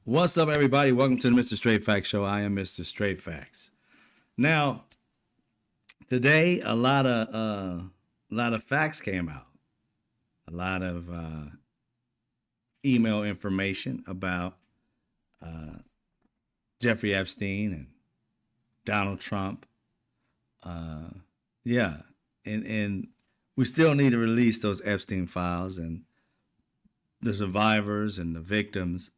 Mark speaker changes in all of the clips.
Speaker 1: What's up, everybody? Welcome to the Mr. Straight Facts Show. I am Mr. Straight Facts. Now, today a lot of facts came out. A lot of email information about Jeffrey Epstein and Donald Trump. Yeah, and we still need to release those Epstein files, and the survivors and the victims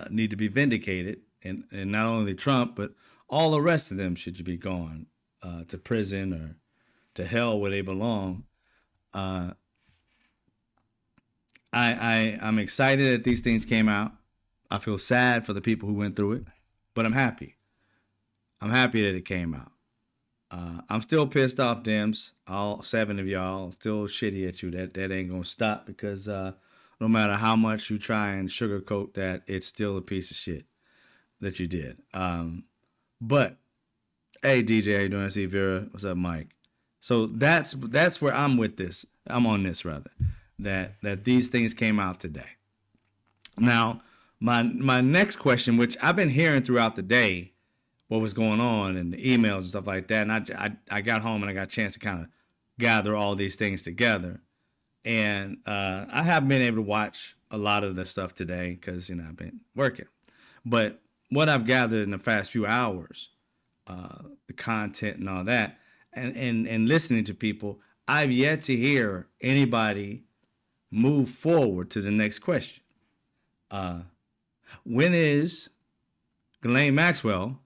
Speaker 1: need to be vindicated, and not only Trump, but all the rest of them should be gone to prison or to hell where they belong. I'm excited that these things came out. I feel sad for the people who went through it, but I'm happy. I'm happy that it came out. I'm still pissed off, Dems. All 7 of y'all still shitty at you. That ain't gonna stop, because no matter how much you try and sugarcoat that, it's still a piece of shit that you did. But hey, DJ, how you doing? I see Vera. What's up, Mike? So that's where I'm with this. I'm on this, rather, that these things came out today. Now, my next question, which I've been hearing throughout the day, what was going on and the emails and stuff like that, and I got home and I got a chance to kind of gather all these things together. And I haven't been able to watch a lot of the stuff today because, I've been working. But what I've gathered in the past few hours, the content and all that, and listening to people, I've yet to hear anybody move forward to the next question. When is Ghislaine Maxwell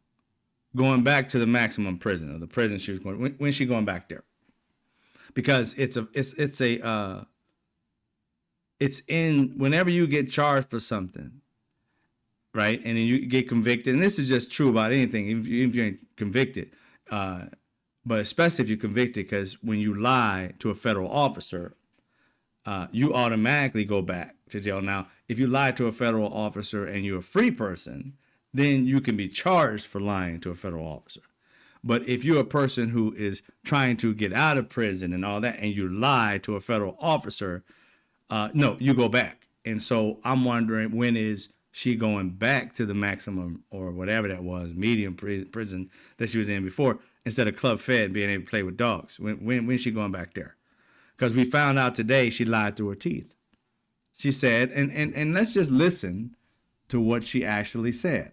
Speaker 1: going back to the maximum prison, or the prison she was going? When's she going back there? Because it's in whenever you get charged for something, right, and then you get convicted, and this is just true about anything, if you ain't convicted, but especially if you're convicted, because when you lie to a federal officer, you automatically go back to jail. Now, if you lie to a federal officer and you're a free person, then you can be charged for lying to a federal officer. But if you're a person who is trying to get out of prison and all that, and you lie to a federal officer, no, you go back. And so I'm wondering, when is she going back to the maximum, or whatever that was, medium prison that she was in before, instead of Club Fed being able to play with dogs? When's she going back there? Because we found out today she lied through her teeth. She said, and let's just listen to what she actually said.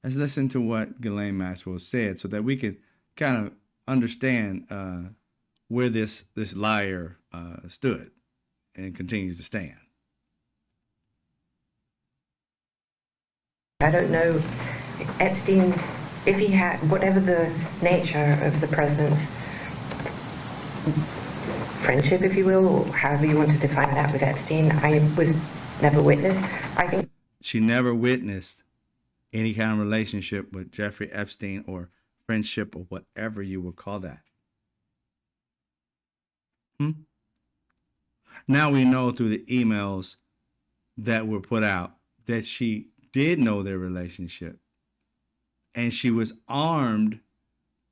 Speaker 1: Let's listen to what Ghislaine Maxwell said, so that we can kind of understand where this liar stood and continues to stand.
Speaker 2: I don't know Epstein's, if he had, whatever the nature of the president's friendship, if you will, or however you want to define that with Epstein, I was never witness. I think
Speaker 1: she never witnessed any kind of relationship with Jeffrey Epstein, or friendship, or whatever you would call that. Now we know through the emails that were put out that she did know their relationship, and she was armed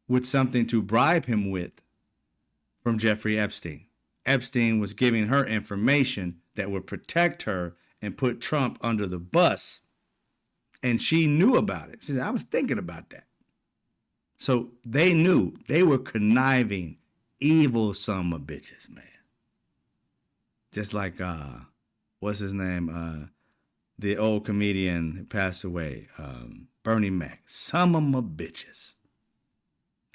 Speaker 1: with something to bribe him with from Jeffrey Epstein. Epstein was giving her information that would protect her and put Trump under the bus. And she knew about it. She said, I was thinking about that. So they knew. They were conniving, evil son of bitches, man. Just like, what's his name? The old comedian who passed away, Bernie Mac. Some of my bitches.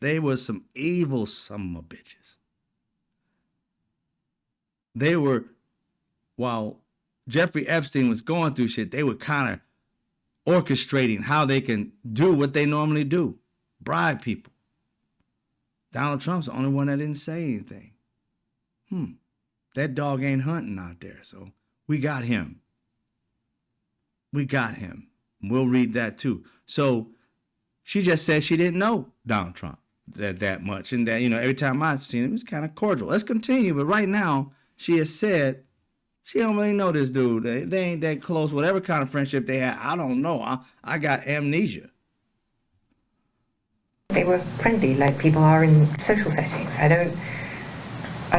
Speaker 1: They were some evil son of bitches. They were, while Jeffrey Epstein was going through shit, they were kind of orchestrating how they can do what they normally do, bribe people. Donald Trump's the only one that didn't say anything. That dog ain't hunting out there, so we got him. We got him. We'll read that too. So she just said she didn't know Donald Trump that much, and that, every time I've seen him, it was kind of cordial. Let's continue, but right now she has said she don't really know this dude. They ain't that close. Whatever kind of friendship they had, I don't know. I got amnesia.
Speaker 2: they were friendly, like people are in social settings. I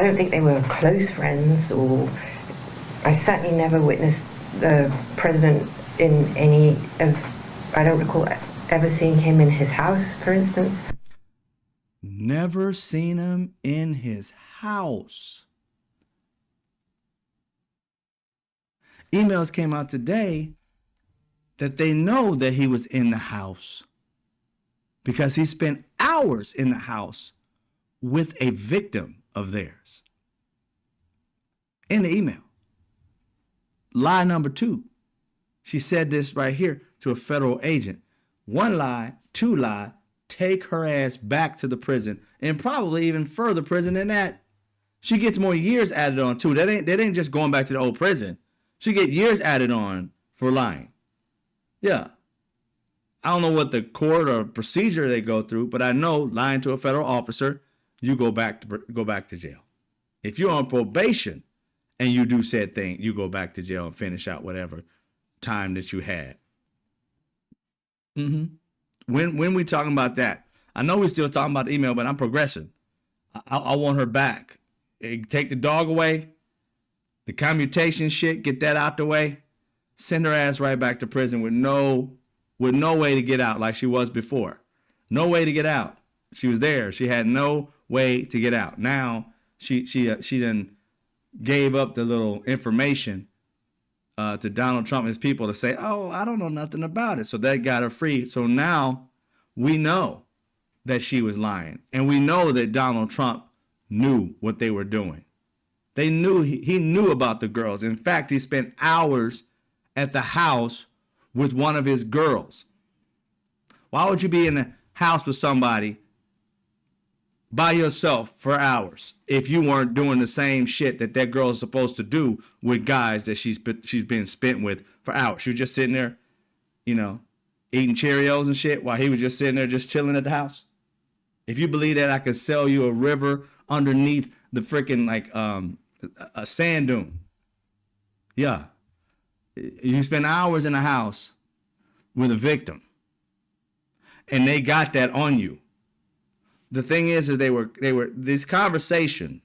Speaker 2: don't think they were close friends or I certainly never witnessed the president in any of, I don't recall ever seeing him in his house, for instance.
Speaker 1: Never seen him in his house. Emails came out today that they know that he was in the house because he spent hours in the house with a victim of theirs. In the email. Lie number 2. She said this right here to a federal agent. 1 lie, 2 lie, take her ass back to the prison, and probably even further prison than that. She gets more years added on too. That ain't just going back to the old prison. She get years added on for lying. Yeah. I don't know what the court or procedure they go through, but I know lying to a federal officer, you go back to jail. If you're on probation and you do said thing, you go back to jail and finish out whatever time that you had. When we talking about that, I know we're still talking about the email, but I'm progressing. I want her back. Take the dog away, the commutation shit, get that out the way. Send her ass right back to prison with no way to get out like she was before. No way to get out. She was there. She had no way to get out. Now she done gave up the little information to Donald Trump and his people to say, oh, I don't know nothing about it. So that got her free. So now we know that she was lying. And we know that Donald Trump knew what they were doing. They knew he knew about the girls. In fact, he spent hours at the house with one of his girls. Why would you be in the house with somebody by yourself for hours if you weren't doing the same shit that girl is supposed to do with guys that she's been spent with for hours? She was just sitting there, eating Cheerios and shit while he was just sitting there just chilling at the house. If you believe that, I could sell you a river underneath the freaking a sand dune. Yeah. You spend hours in the house with a victim and they got that on you. The thing is that they were this conversation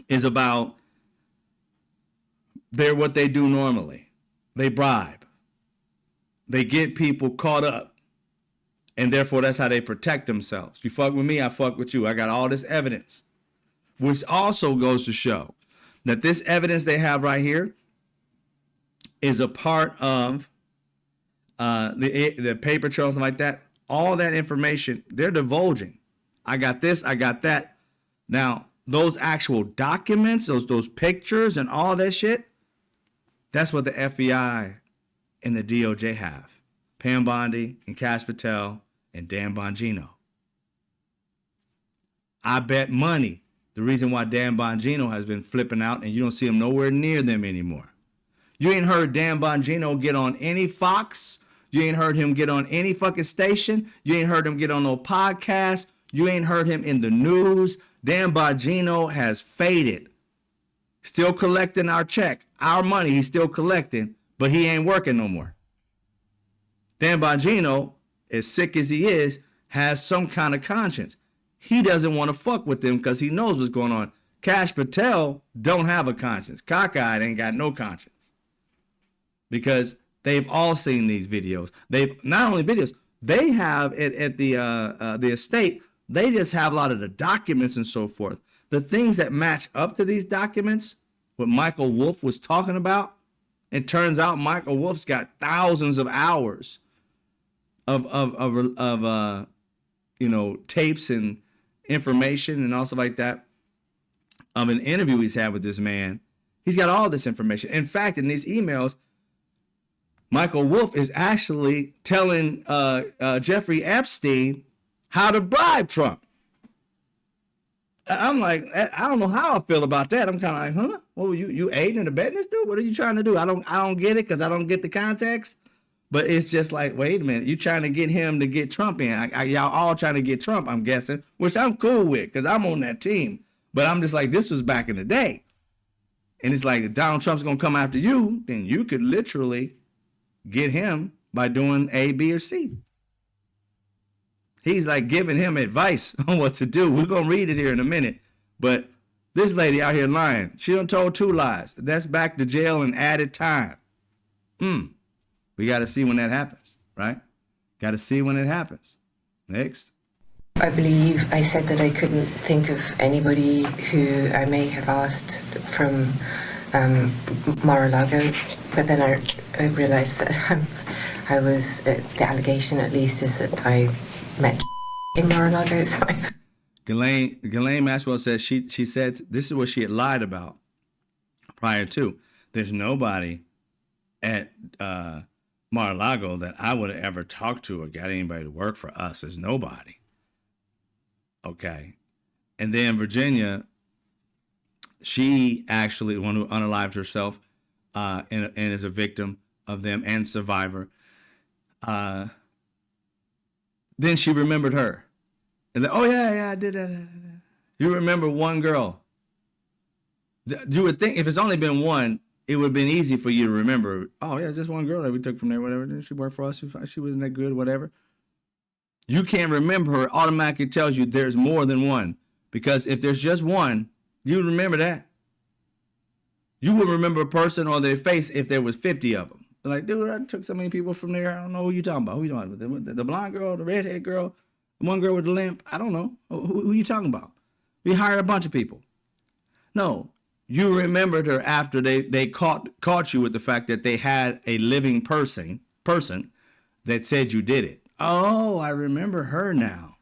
Speaker 1: is about what they do normally. They bribe. They get people caught up. And therefore that's how they protect themselves. You fuck with me, I fuck with you. I got all this evidence. Which also goes to show that this evidence they have right here is a part of the paper trails and like that. All that information, they're divulging. I got this, I got that. Now, those actual documents, those pictures and all that shit, that's what the FBI and the DOJ have. Pam Bondi and Cash Patel and Dan Bongino. I bet money the reason why Dan Bongino has been flipping out and you don't see him nowhere near them anymore. You ain't heard Dan Bongino get on any Fox. You ain't heard him get on any fucking station. You ain't heard him get on no podcast. You ain't heard him in the news. Dan Bongino has faded. Still collecting our check. Our money he's still collecting, but he ain't working no more. Dan Bongino, as sick as he is, has some kind of conscience. He doesn't want to fuck with them because he knows what's going on. Cash Patel don't have a conscience. Cockeyed ain't got no conscience. Because they've all seen these videos. They've not only videos, they have at the estate, they just have a lot of the documents and so forth. The things that match up to these documents, what Michael Wolff was talking about, it turns out Michael Wolff's got thousands of hours of tapes and information and also like that of an interview he's had with this man. He's got all this information. In fact, in these emails, Michael Wolff is actually telling Jeffrey Epstein how to bribe Trump. I'm like, I don't know how I feel about that. I'm kind of like, huh? Well, you aiding and abetting this dude? What are you trying to do? I don't get it because I don't get the context. But it's just like, wait a minute, you trying to get him to get Trump in. Y'all all trying to get Trump, I'm guessing, which I'm cool with because I'm on that team. But I'm just like, this was back in the day. And it's like, if Donald Trump's going to come after you, then you could literally get him by doing A, B, or C. He's like giving him advice on what to do. We're going to read it here in a minute. But This lady out here lying. She done told 2 lies. That's back to jail and added time. We got to see when that happens, right? Got to see when it happens. Next.
Speaker 2: I believe I said that I couldn't think of anybody who I may have asked from Mar-a-Lago, but then I realized that I was, the allegation at least is that I met in Mar-a-Lago, so
Speaker 1: Ghislaine Maxwell says she said this is what she had lied about prior to. There's nobody at Mar-a-Lago that I would have ever talked to or got anybody to work for us. There's nobody. Okay. And then Virginia, she actually the one who unalived herself and is a victim of them and survivor. Then she remembered her. And then, oh, yeah, I did that. You remember one girl. You would think if it's only been one, it would have been easy for you to remember. Oh, yeah, just one girl that we took from there, whatever. She worked for us. She wasn't that good, whatever. You can't remember her. It automatically tells you there's more than one. Because if there's just one, you would remember that. You would remember a person or their face if there was 50 of them. Like, dude, I took so many people from there. I don't know who you talking about. Who you talking about? The blonde girl, the redhead girl, one girl with the limp. I don't know. Who you talking about? We hired a bunch of people. No, you remembered her after they caught you with the fact that they had a living person that said you did it. Oh, I remember her now.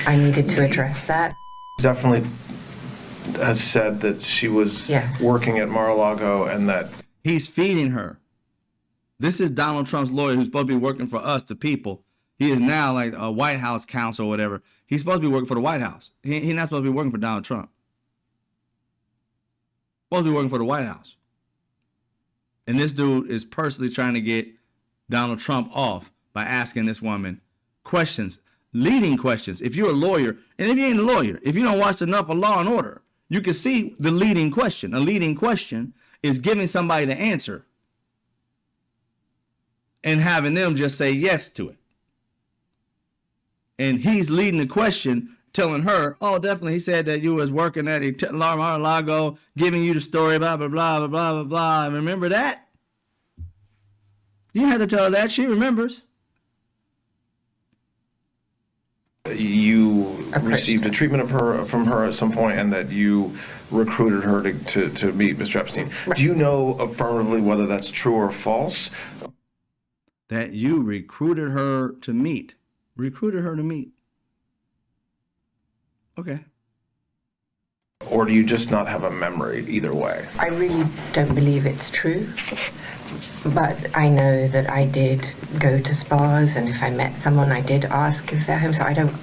Speaker 2: I needed to address that.
Speaker 3: Definitely has said that she was working at Mar-a-Lago and that
Speaker 1: he's feeding her. This is Donald Trump's lawyer who's supposed to be working for us, the people. He is now like a White House counsel or whatever. He's supposed to be working for the White House. He's not supposed to be working for Donald Trump. Supposed to be working for the White House. And this dude is personally trying to get Donald Trump off by asking this woman questions, leading questions. If you're a lawyer, and if you ain't a lawyer, if you don't watch enough of Law and Order, you can see the leading question. A leading question is giving somebody the answer and having them just say yes to it. And he's leading the question, telling her, oh, definitely, he said that you was working at Mar-a-Lago, giving you the story, blah, blah, blah, blah, blah, blah, blah. Remember that? You don't have to tell her that. She remembers.
Speaker 3: you received a treatment from her at some point, and that you recruited her to meet Mr. Epstein. Right. Do you know affirmatively whether that's true or false?
Speaker 1: That you recruited her to meet. Okay.
Speaker 3: Or do you just not have a memory either way?
Speaker 2: I really don't believe it's true. But I know that I did go to spas, and if I met someone, I did ask if they're home. So I don't,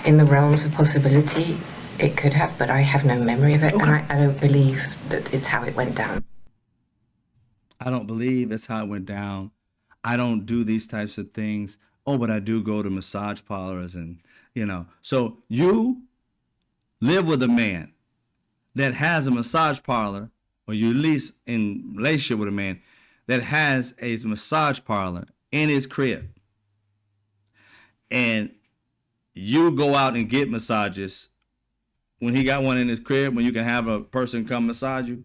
Speaker 2: in the realms of possibility, it could have, but I have no memory of it. Okay. And I don't believe that it's how it went down.
Speaker 1: I don't believe it's how it went down. I don't do these types of things. Oh, but I do go to massage parlors and, So you live with a man that has a massage parlor, or you're at least in relationship with a man that has a massage parlor in his crib, and you go out and get massages when he got one in his crib, when you can have a person come massage you.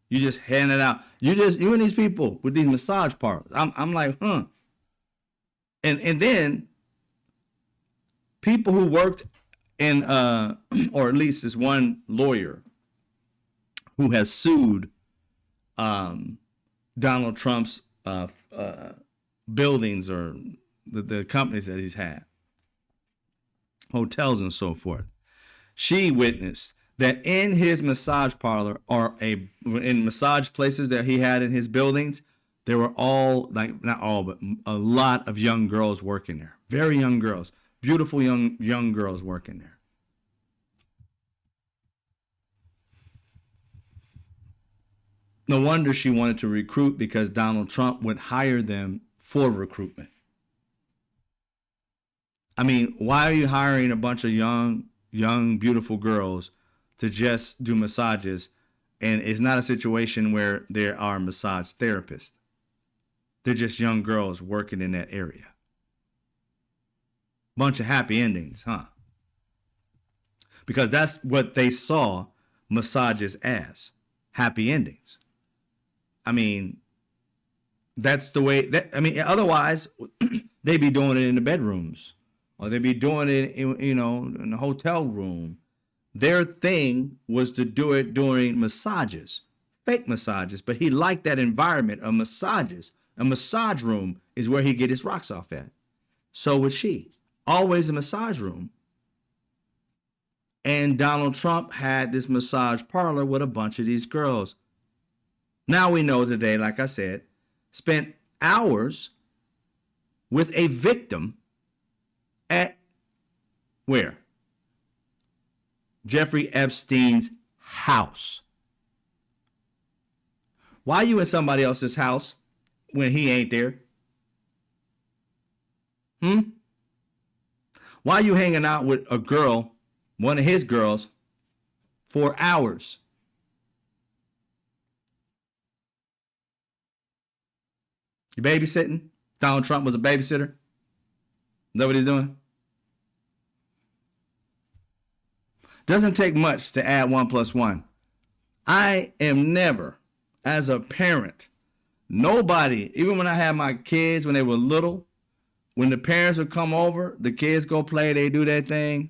Speaker 1: You just hand it out. You and these people with these massage parlors. I'm like, huh. And then people who worked in, or at least this one lawyer who has sued Donald Trump's buildings, or the companies that he's had, hotels and so forth. She witnessed that in his massage parlor, or in massage places that he had in his buildings, there were not all, but a lot of young girls working there. Very young girls, beautiful young girls working there. No wonder she wanted to recruit, because Donald Trump would hire them for recruitment. I mean, why are you hiring a bunch of young, beautiful girls to just do massages? And it's not a situation where there are massage therapists. They're just young girls working in that area. Bunch of happy endings, huh? Because that's what they saw massages as, happy endings. I mean, that's the way that, I mean, otherwise they'd be doing it in the bedrooms or they'd be doing it in the hotel room. Their thing was to do it during massages, fake massages, but he liked that environment of massages. A massage room is where he get his rocks off at. So would she. Always a massage room. And Donald Trump had this massage parlor with a bunch of these girls. Now we know today, like I said, spent hours with a victim at where? Jeffrey Epstein's house. Why are you in somebody else's house when he ain't there? Why are you hanging out with a girl, one of his girls, for hours? You babysitting? Donald Trump was a babysitter? Is that what he's doing? Doesn't take much to add 1 + 1. I am never, as a parent, nobody, even when I had my kids when they were little, when the parents would come over, the kids go play, they do their thing.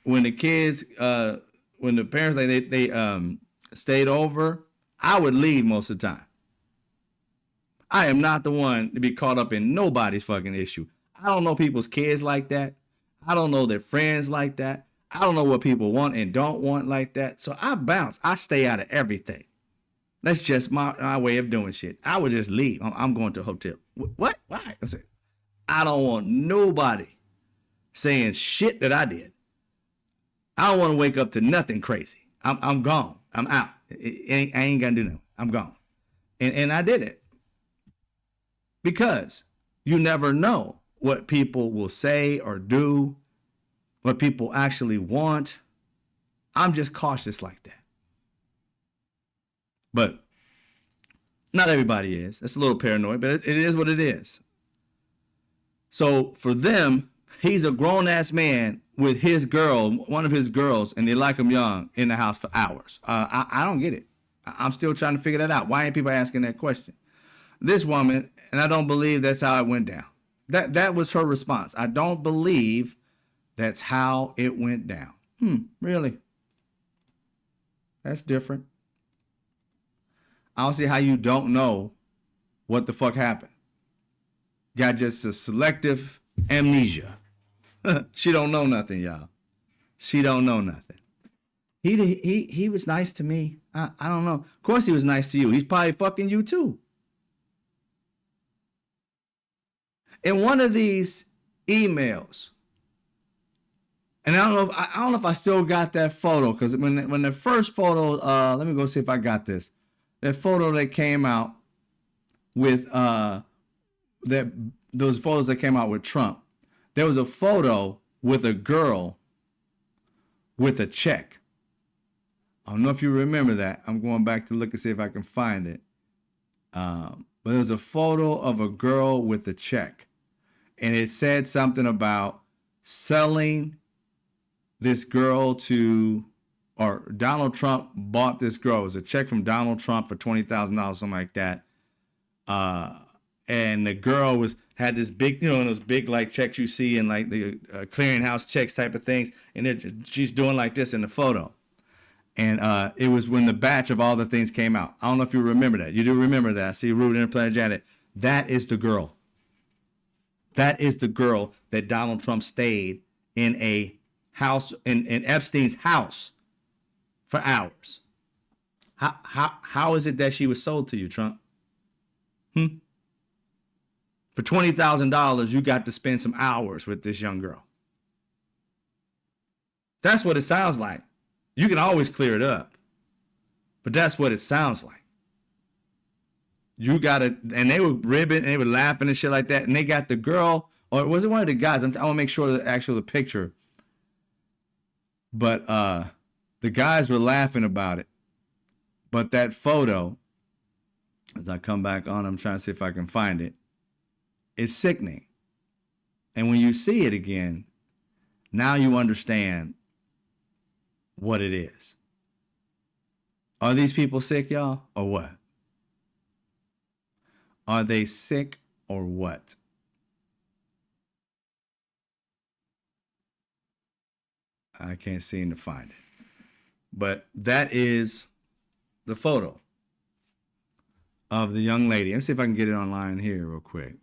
Speaker 1: When the kids, when the parents, they stayed over, I would leave most of the time. I am not the one to be caught up in nobody's fucking issue. I don't know people's kids like that. I don't know their friends like that. I don't know what people want and don't want like that. So I bounce. I stay out of everything. That's just my way of doing shit. I would just leave. I'm going to a hotel. What? Why? I don't want nobody saying shit that I did. I don't want to wake up to nothing crazy. I'm gone. I'm out. I ain't gonna do nothing. I'm gone. And I did it. Because you never know what people will say or do, what people actually want. I'm just cautious like that. But not everybody is. That's a little paranoid, but it is what it is. So for them, he's a grown-ass man with his girl, one of his girls, and they like him young, in the house for hours. I don't get it. I'm still trying to figure that out. Why ain't people asking that question? This woman, and I don't believe that's how it went down. That was her response. I don't believe that's how it went down. Really? That's different. I don't see how you don't know what the fuck happened. Got just a selective amnesia. She don't know nothing, y'all. She don't know nothing. He was nice to me. I don't know. Of course he was nice to you. He's probably fucking you too. In one of these emails, and I don't know if I still got that photo, because when the first photo, let me go see if I got this. That photo that came out with those photos that came out with Trump. There was a photo with a girl with a check. I don't know if you remember that. I'm going back to look and see if I can find it. But there's a photo of a girl with a check. And it said something about selling this girl to, or Donald Trump bought this girl. It was a check from Donald Trump for $20,000, something like that. And the girl had this big, those big like checks you see in like the clearinghouse checks type of things. And she's doing like this in the photo. And it was when the batch of all the things came out. I don't know if you remember that. You do remember that. I see Rude Interplanet Janet. That is the girl. That is the girl that Donald Trump stayed in a house, in Epstein's house for hours. How is it that she was sold to you, Trump? For $20,000, you got to spend some hours with this young girl. That's what it sounds like. You can always clear it up, but that's what it sounds like. You got to, and they were ribbing and they were laughing and shit like that. And they got the girl, or was it one of the guys? I want to make sure the picture. But the guys were laughing about it. But that photo, as I come back on, I'm trying to see if I can find it. It's sickening. And when you see it again, now you understand what it is. Are these people sick, y'all, or what? Are they sick or what? I can't seem to find it. But that is the photo of the young lady. Let's see if I can get it online here real quick.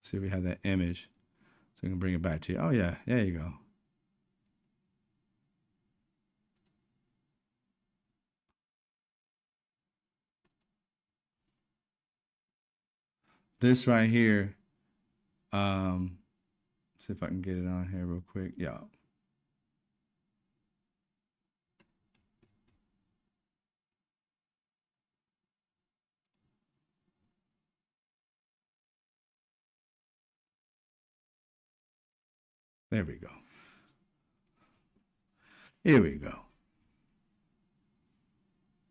Speaker 1: See if we have that image so we can bring it back to you. Oh, yeah. There you go. This right here. See if I can get it on here real quick. Yeah. There we go. Here we go.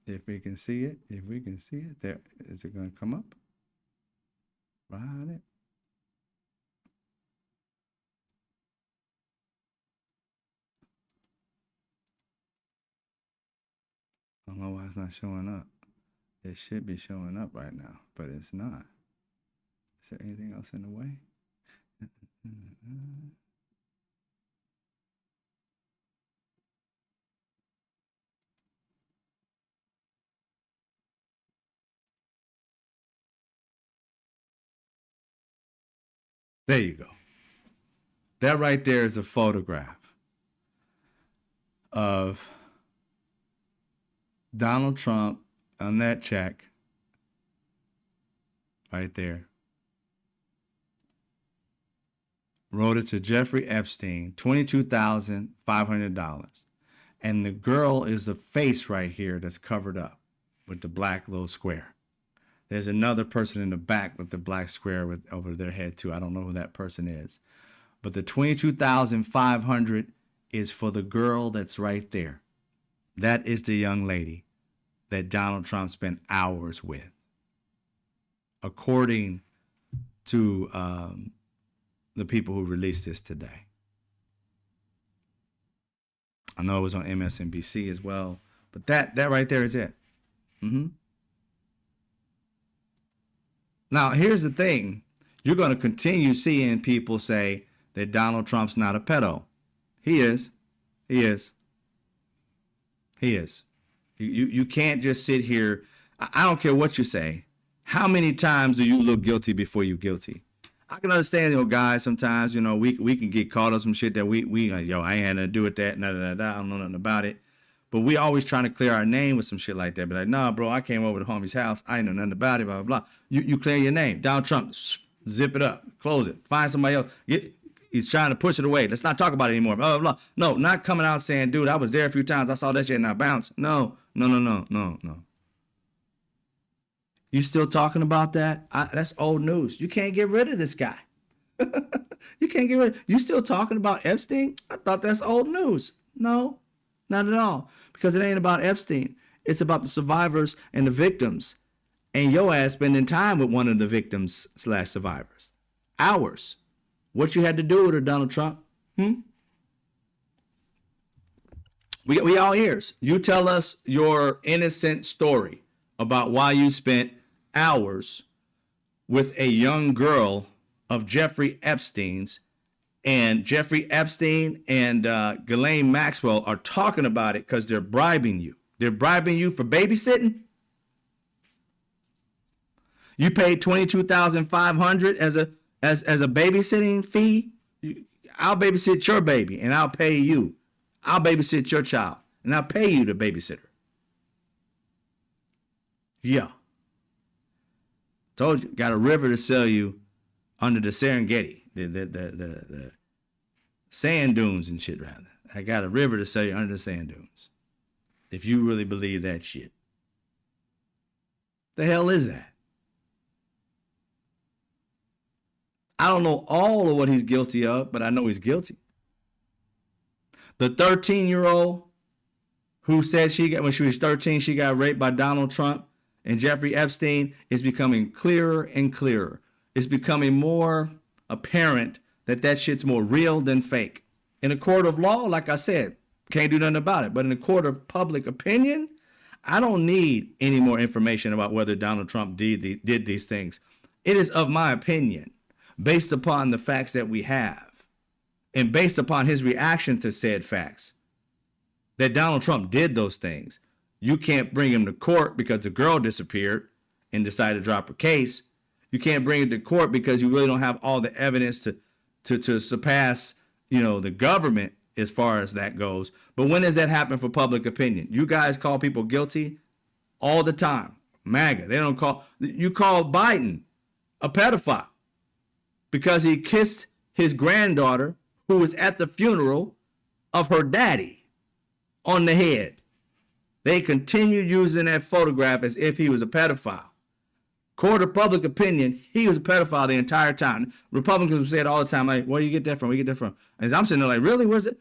Speaker 1: If we can see it, there, is it going to come up? Right it. I don't know why it's not showing up. It should be showing up right now, but it's not. Is there anything else in the way? There you go. That right there is a photograph of Donald Trump on that check right there. Wrote it to Jeffrey Epstein, $22,500. And the girl is the face right here that's covered up with the black little square. There's another person in the back with the black square with over their head too. I don't know who that person is. But the $22,500 is for the girl that's right there. That is the young lady that Donald Trump spent hours with. According to the people who released this today. I know it was on MSNBC as well, but that right there is it. Now, here's the thing. You're going to continue seeing people say that Donald Trump's not a pedo. He is. He is. He is. You can't just sit here. I don't care what you say. How many times do you look guilty before you're guilty? I can understand, guys, sometimes, we can get caught up some shit that we I ain't had nothing to do with that, I don't know nothing about it. But we always trying to clear our name with some shit like that. But like, nah, bro, I came over to homie's house. I ain't know nothing about it, blah, blah, blah. You clear your name. Donald Trump, zip it up, close it, find somebody else. He's trying to push it away. Let's not talk about it anymore, blah, blah, blah. No, not coming out saying, dude, I was there a few times. I saw that shit and I bounced. No. You still talking about that? That's old news. You can't get rid of this guy. You can't get rid. You still talking about Epstein? I thought that's old news. No, not at all. Because it ain't about Epstein. It's about the survivors and the victims. And your ass spending time with one of the victims / survivors. Hours. What you had to do with her, Donald Trump? We all ears. You tell us your innocent story about why you spent hours with a young girl of Jeffrey Epstein's, and Jeffrey Epstein and Ghislaine Maxwell are talking about it because they're bribing you. They're bribing you for babysitting. You paid $22,500 as a babysitting fee. I'll babysit your baby, and I'll pay you. I'll babysit your child, and I'll pay you to babysit her. Yeah. Told you, got a river to sell you under the Serengeti, the sand dunes and shit, rather. I got a river to sell you under the sand dunes. If you really believe that shit. The hell is that? I don't know all of what he's guilty of, but I know he's guilty. The 13-year-old who said when she was 13, she got raped by Donald Trump and Jeffrey Epstein is becoming clearer and clearer. It's becoming more apparent that shit's more real than fake. In a court of law, like I said, can't do nothing about it. But in a court of public opinion, I don't need any more information about whether Donald Trump did these things. It is of my opinion, based upon the facts that we have, and based upon his reaction to said facts, that Donald Trump did those things. You can't bring him to court because the girl disappeared and decided to drop her case. You can't bring it to court because you really don't have all the evidence to surpass, the government as far as that goes. But when does that happen for public opinion? You guys call people guilty all the time. MAGA. You call Biden a pedophile because he kissed his granddaughter who was at the funeral of her daddy on the head. They continue using that photograph as if he was a pedophile. Court of public opinion, he was a pedophile the entire time. Republicans would say it all the time, like, where do you get that from? Where do you get that from? And I'm sitting there like, really? Where's it?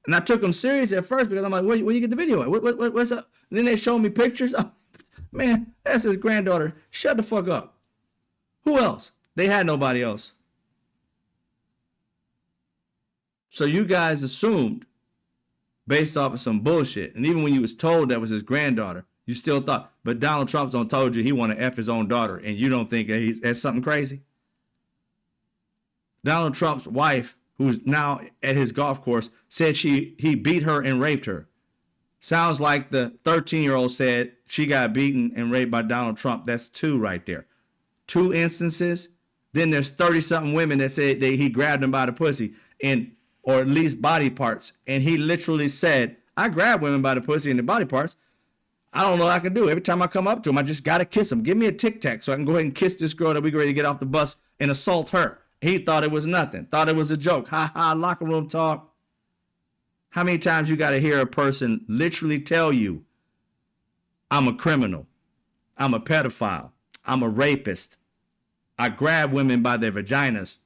Speaker 1: And I took them serious at first because I'm like, where you get the video at? What's up? And then they showed me pictures. Oh, man, that's his granddaughter. Shut the fuck up. Who else? They had nobody else. So you guys assumed based off of some bullshit. And even when you was told that was his granddaughter, you still thought, but Donald Trump's done told you he want to F his own daughter, and you don't think that's something crazy? Donald Trump's wife, who's now at his golf course, said he beat her and raped her. Sounds like the 13-year-old said she got beaten and raped by Donald Trump. That's two right there. Two instances. Then there's 30-something women that said he grabbed them by the pussy, or at least body parts. And he literally said, I grab women by the pussy and the body parts. I don't know what I can do. Every time I come up to him, I just got to kiss him. Give me a Tic Tac so I can go ahead and kiss this girl that we ready to get off the bus and assault her. He thought it was nothing. Thought it was a joke. Ha ha, locker room talk. How many times you got to hear a person literally tell you, I'm a criminal. I'm a pedophile. I'm a rapist. I grab women by their vaginas.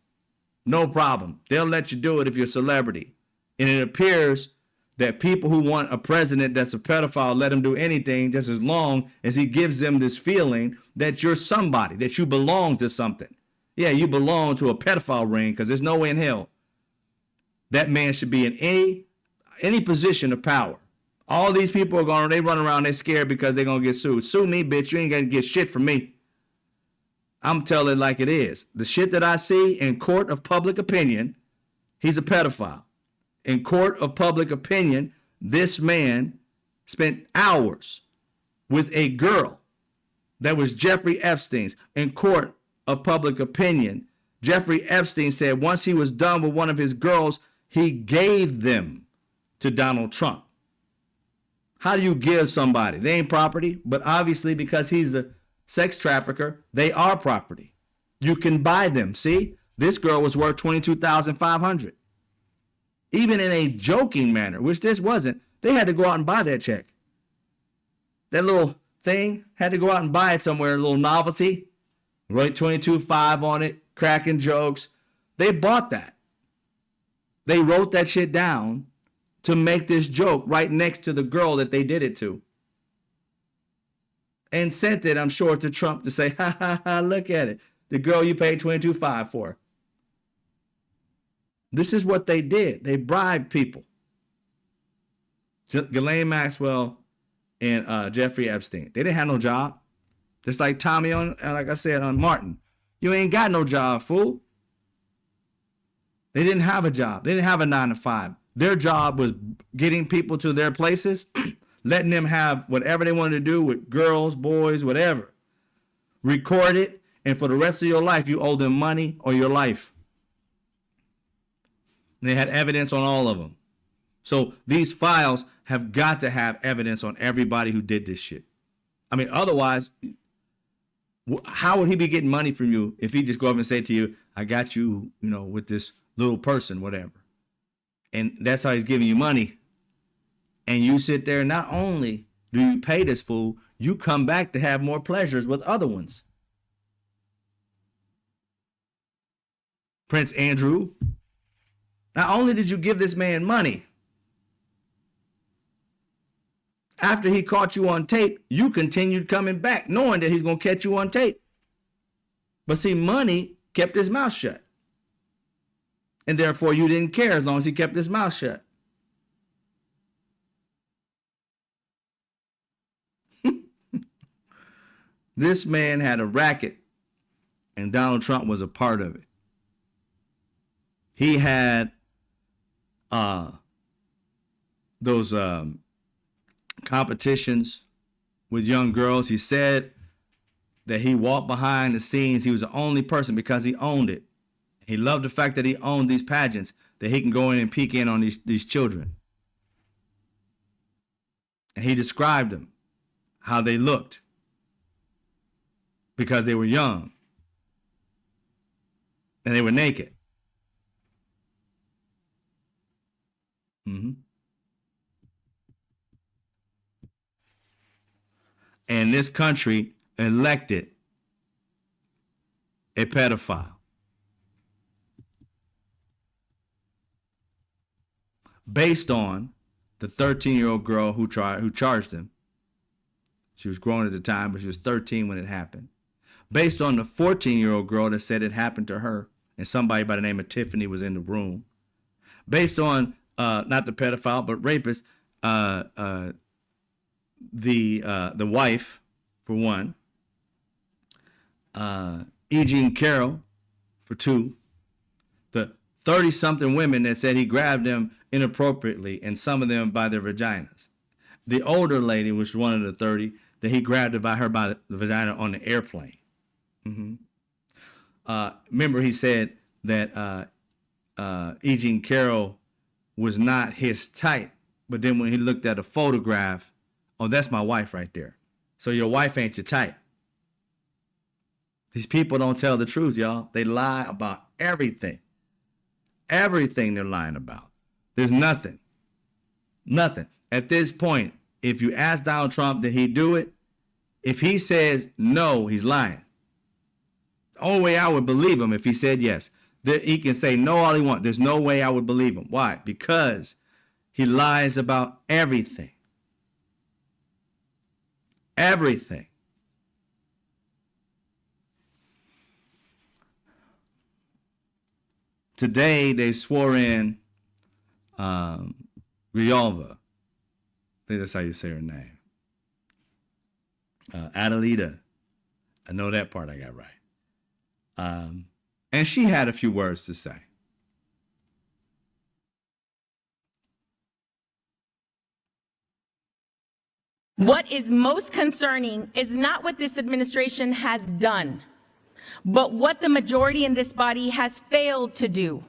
Speaker 1: No problem. They'll let you do it if you're a celebrity. And it appears that people who want a president that's a pedophile let him do anything just as long as he gives them this feeling that you're somebody, that you belong to something. Yeah, you belong to a pedophile ring because there's no way in hell that man should be in any position of power. All these people they run around, they're scared because they're going to get sued. Sue me, bitch. You ain't going to get shit from me. I'm telling it like it is. The shit that I see in court of public opinion, he's a pedophile. In court of public opinion, this man spent hours with a girl that was Jeffrey Epstein's. In court of public opinion, Jeffrey Epstein said once he was done with one of his girls, he gave them to Donald Trump. How do you give somebody? They ain't property, but obviously because he's a sex trafficker, they are property. You can buy them. See, this girl was worth $22,500. Even in a joking manner, which this wasn't, they had to go out and buy that check. That little thing, had to go out and buy it somewhere, a little novelty, write 22.5 on it, cracking jokes. They bought that. They wrote that shit down to make this joke right next to the girl that they did it to. And sent it, I'm sure, to Trump to say, ha ha ha, look at it. The girl you paid $22.5 for. This is what they did. They bribed people. Ghislaine Maxwell and Jeffrey Epstein. They didn't have no job. Just like Tommy like I said, on Martin. You ain't got no job, fool. They didn't have a job. They didn't have a 9-to-5. Their job was getting people to their places, letting them have whatever they wanted to do with girls, boys, whatever. Record it, and for the rest of your life, you owe them money or your life. They had evidence on all of them. So these files have got to have evidence on everybody who did this shit. I mean, otherwise, how would he be getting money from you if he just go up and say to you, I got you, with this little person, whatever. And that's how he's giving you money. And you sit there, not only do you pay this fool, you come back to have more pleasures with other ones. Prince Andrew. Not only did you give this man money, after he caught you on tape, you continued coming back knowing that he's going to catch you on tape. But see, money kept his mouth shut. And therefore, you didn't care as long as he kept his mouth shut. This man had a racket, and Donald Trump was a part of it. He had those competitions with young girls. He said that he walked behind the scenes. He was the only person because he owned it. He loved the fact that he owned these pageants, that he can go in and peek in on these children. And he described them, how they looked, because they were young and they were naked. And this country elected a pedophile based on the 13-year-old girl who charged him. She was grown at the time, but she was 13 when it happened. Based on the 14-year-old girl that said it happened to her, and somebody by the name of Tiffany was in the room. Based on not the pedophile, but rapist, the wife, for one, E. Jean Carroll, for two, the 30-something women that said he grabbed them inappropriately, and some of them by their vaginas. The older lady, which was one of the 30, that he grabbed her by the vagina on the airplane. Remember, he said that E. Jean Carroll was not his type, but then when he looked at a photograph, oh, that's my wife right there. So your wife ain't your type. These people don't tell the truth, y'all. They lie about everything. Everything they're lying about. There's nothing. At this point, if you ask Donald Trump, did he do it? If he says no, he's lying. The only way I would believe him if he said yes. He can say no all he wants. There's no way I would believe him. Why? Because he lies about everything. Everything. Today, they swore in Grijalva. I think that's how you say her name. Adelita. I know that part I got right. And she had a few words to say.
Speaker 4: What is most concerning is not what this administration has done, but what the majority in this body has failed to do.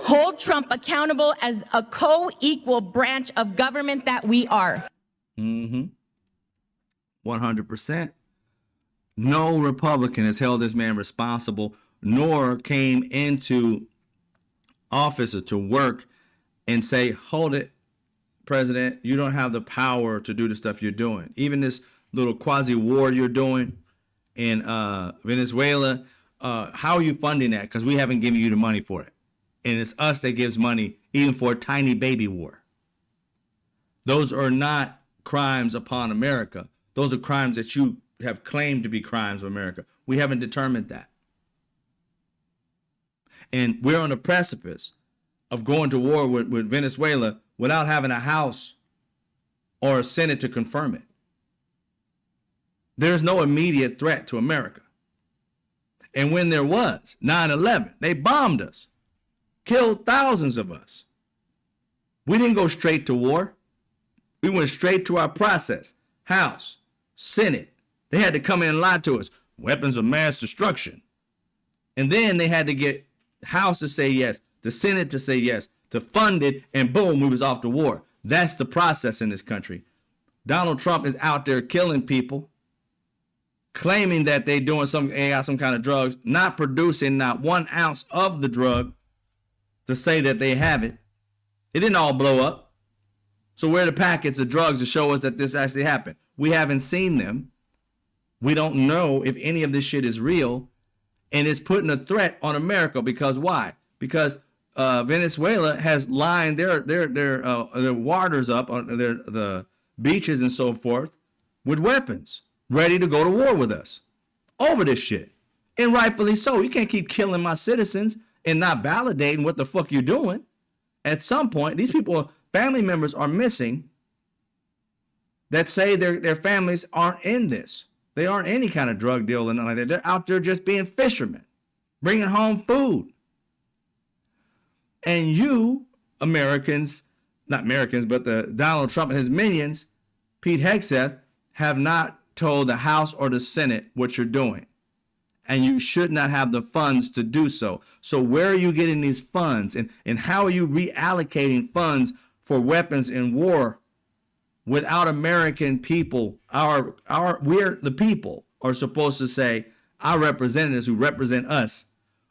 Speaker 4: Hold Trump accountable as a co-equal branch of government that we are.
Speaker 1: 100%. No Republican has held this man responsible, nor came into office or to work and say, hold it, President, you don't have the power to do the stuff you're doing. Even this little quasi-war you're doing in Venezuela, how are you funding that? Because we haven't given you the money for it. And it's us that gives money even for a tiny baby war. Those are not crimes upon America. Those are crimes that you have claimed to be crimes of America. We haven't determined that. And we're on the precipice of going to war with Venezuela without having a House or a Senate to confirm it. There's no immediate threat to America. And when there was 9/11, they bombed us, killed thousands of us. We didn't go straight to war. We went straight to our process. House, Senate. They had to come in and lie to us. Weapons of mass destruction. And then they had to get House to say yes, the Senate to say yes, to fund it, and boom, we was off to war. That's the process in this country. Donald Trump is out there killing people, claiming that they got some kind of drugs, not producing not 1 ounce of the drug to say that they have it. It didn't all blow up. So where are the packets of drugs to show us that this actually happened? We haven't seen them. We don't know if any of this shit is real. and it's putting a threat on America. Because why? Because Venezuela has lined their waters up on the beaches and so forth with weapons, ready to go to war with us over this shit. And rightfully so. You can't keep killing my citizens and not validating what the fuck you're doing. At some point, these people, family members are missing that say their families aren't in this. They aren't any kind of drug deal and like that. They're out there just being fishermen, bringing home food. And you, Americans, not Americans, but the Donald Trump and his minions, Pete Hegseth, have not told the House or the Senate what you're doing. And you should not have the funds to do so. So where are you getting these funds? And how are you reallocating funds for weapons in war without American people? We're the people are supposed to say, our representatives who represent us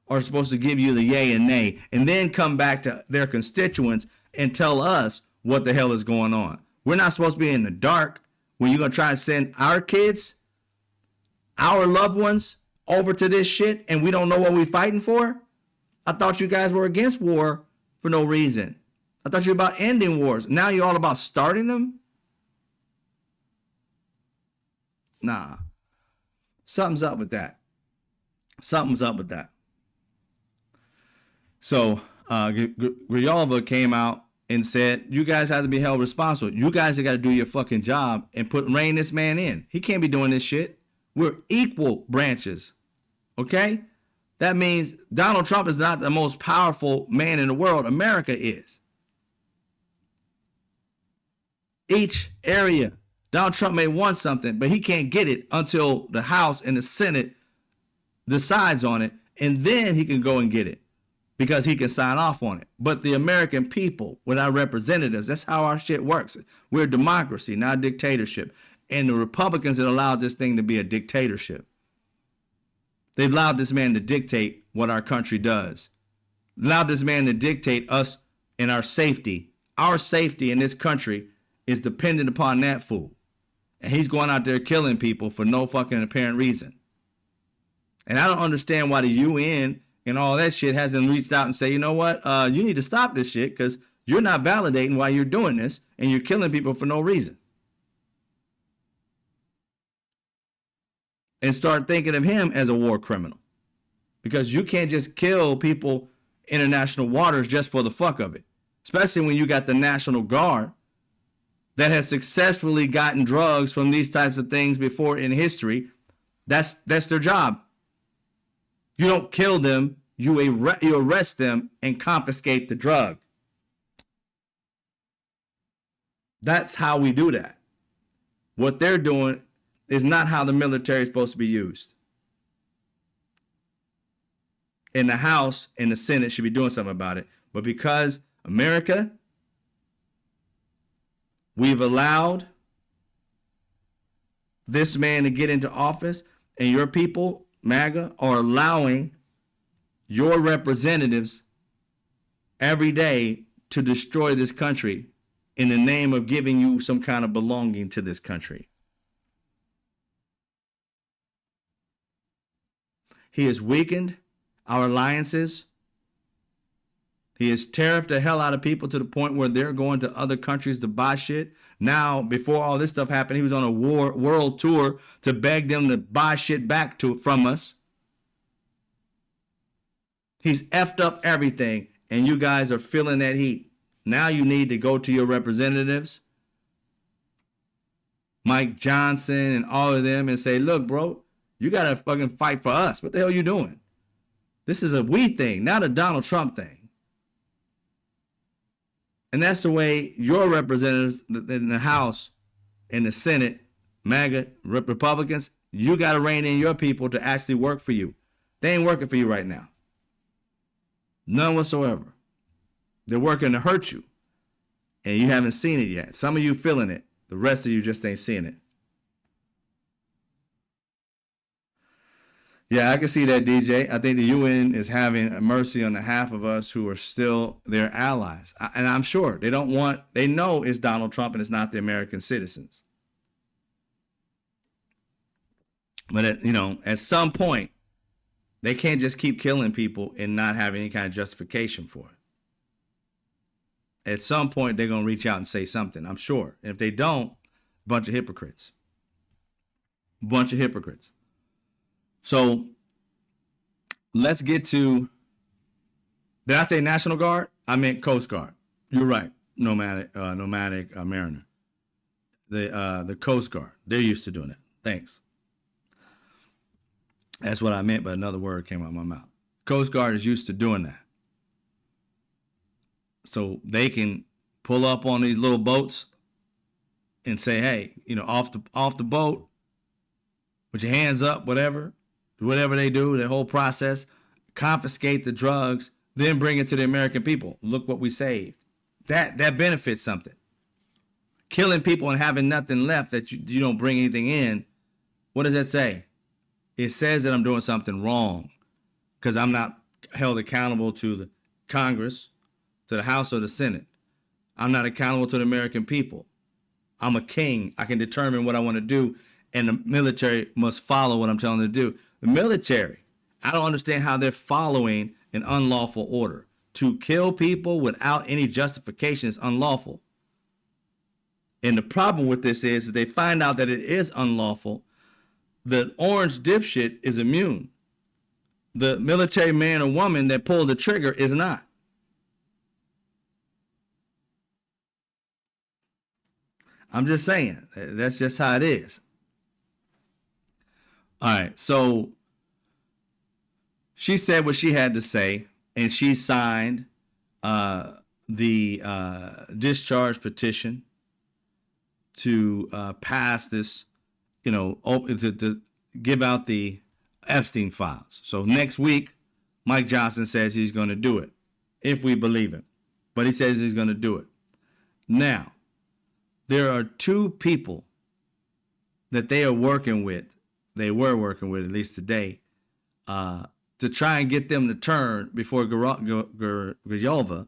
Speaker 1: are supposed to give you the yay and nay, and then come back to their constituents and tell us what the hell is going on. We're not supposed to be in the dark when you're going to try and send our kids, our loved ones, over to this shit, and we don't know what we're fighting for? I thought you guys were against war for no reason. I thought you were about ending wars. Now you're all about starting them? Nah. Something's up with that. Something's up with that. So, Grijalva came out and said, you guys have to be held responsible. You guys have got to do your fucking job and rein this man in. He can't be doing this shit. We're equal branches. Okay? That means Donald Trump is not the most powerful man in the world. America is. Each area, Donald Trump may want something, but he can't get it until the House and the Senate decides on it, and then he can go and get it because he can sign off on it. But the American people, with our representatives, that's how our shit works. We're a democracy, not a dictatorship. And the Republicans that allowed this thing to be a dictatorship. They've allowed this man to dictate what our country does. Allowed this man to dictate us and our safety. Our safety in this country is dependent upon that fool. And he's going out there killing people for no fucking apparent reason. And I don't understand why the UN and all that shit hasn't reached out and say, you know what, you need to stop this shit because you're not validating why you're doing this and you're killing people for no reason. And start thinking of him as a war criminal. Because you can't just kill people in international waters just for the fuck of it. Especially when you got the National Guard that has successfully gotten drugs from these types of things before in history. That's their job. You don't kill them, you arrest them and confiscate the drug. That's how we do that. What they're doing is not how the military is supposed to be used. And the House and the Senate should be doing something about it. But because America, we've allowed this man to get into office, and your people, MAGA, are allowing your representatives every day to destroy this country in the name of giving you some kind of belonging to this country. He has weakened our alliances. He has tariffed the hell out of people to the point where they're going to other countries to buy shit. Now, before all this stuff happened, he was on a world tour to beg them to buy shit back from us. He's effed up everything, and you guys are feeling that heat. Now you need to go to your representatives, Mike Johnson and all of them, and say, look, bro, you got to fucking fight for us. What the hell are you doing? This is a we thing, not a Donald Trump thing. And that's the way your representatives in the House and the Senate, MAGA, Republicans, you got to rein in your people to actually work for you. They ain't working for you right now. None whatsoever. They're working to hurt you. And you haven't seen it yet. Some of you feeling it. The rest of you just ain't seeing it. Yeah, I can see that, DJ. I think the UN is having mercy on the half of us who are still their allies. And I'm sure they know it's Donald Trump and it's not the American citizens. But, at some point, They can't just keep killing people and not have any kind of justification for it. At some point, they're going to reach out and say something, I'm sure. And if they don't, bunch of hypocrites. Bunch of hypocrites. So let's get to, did I say National Guard? I meant Coast Guard. You're right. Nomadic mariner. The Coast Guard. They're used to doing it. Thanks. That's what I meant, but another word came out of my mouth. Coast Guard is used to doing that. So they can pull up on these little boats and say, hey, off the boat, with your hands up, whatever they do, the whole process, confiscate the drugs, then bring it to the American people. Look what we saved. That benefits something. Killing people and having nothing left that you don't bring anything in, what does that say? It says that I'm doing something wrong because I'm not held accountable to the Congress, to the House or the Senate. I'm not accountable to the American people. I'm a king. I can determine what I want to do, and the military must follow what I'm telling them to do. The military, I don't understand how they're following an unlawful order. To kill people without any justification is unlawful. And the problem with this is that they find out that it is unlawful. The orange dipshit is immune. The military man or woman that pulled the trigger is not. I'm just saying, that's just how it is. All right, so she said what she had to say, and she signed the discharge petition to pass this, to give out the Epstein files. So next week, Mike Johnson says he's going to do it, if we believe him. But he says he's going to do it. Now, there are two people that they were working with, at least today, to try and get them to turn before Gryova,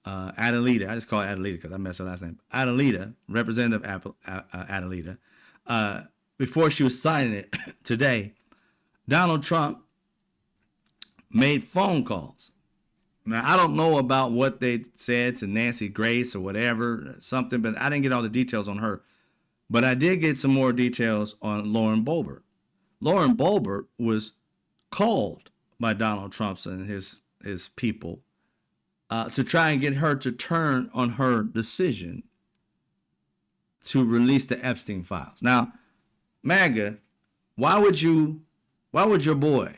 Speaker 1: Adelita, I just call it Adelita because I messed her last name, Adelita, Representative Adelita, before she was signing it today, Donald Trump made phone calls. Now, I don't know about what they said to Nancy Grace or whatever, something, but I didn't get all the details on her. But I did get some more details on Lauren Boebert. Lauren Boebert was called by Donald Trump and his people to try and get her to turn on her decision to release the Epstein files. Now, MAGA, why would your boy,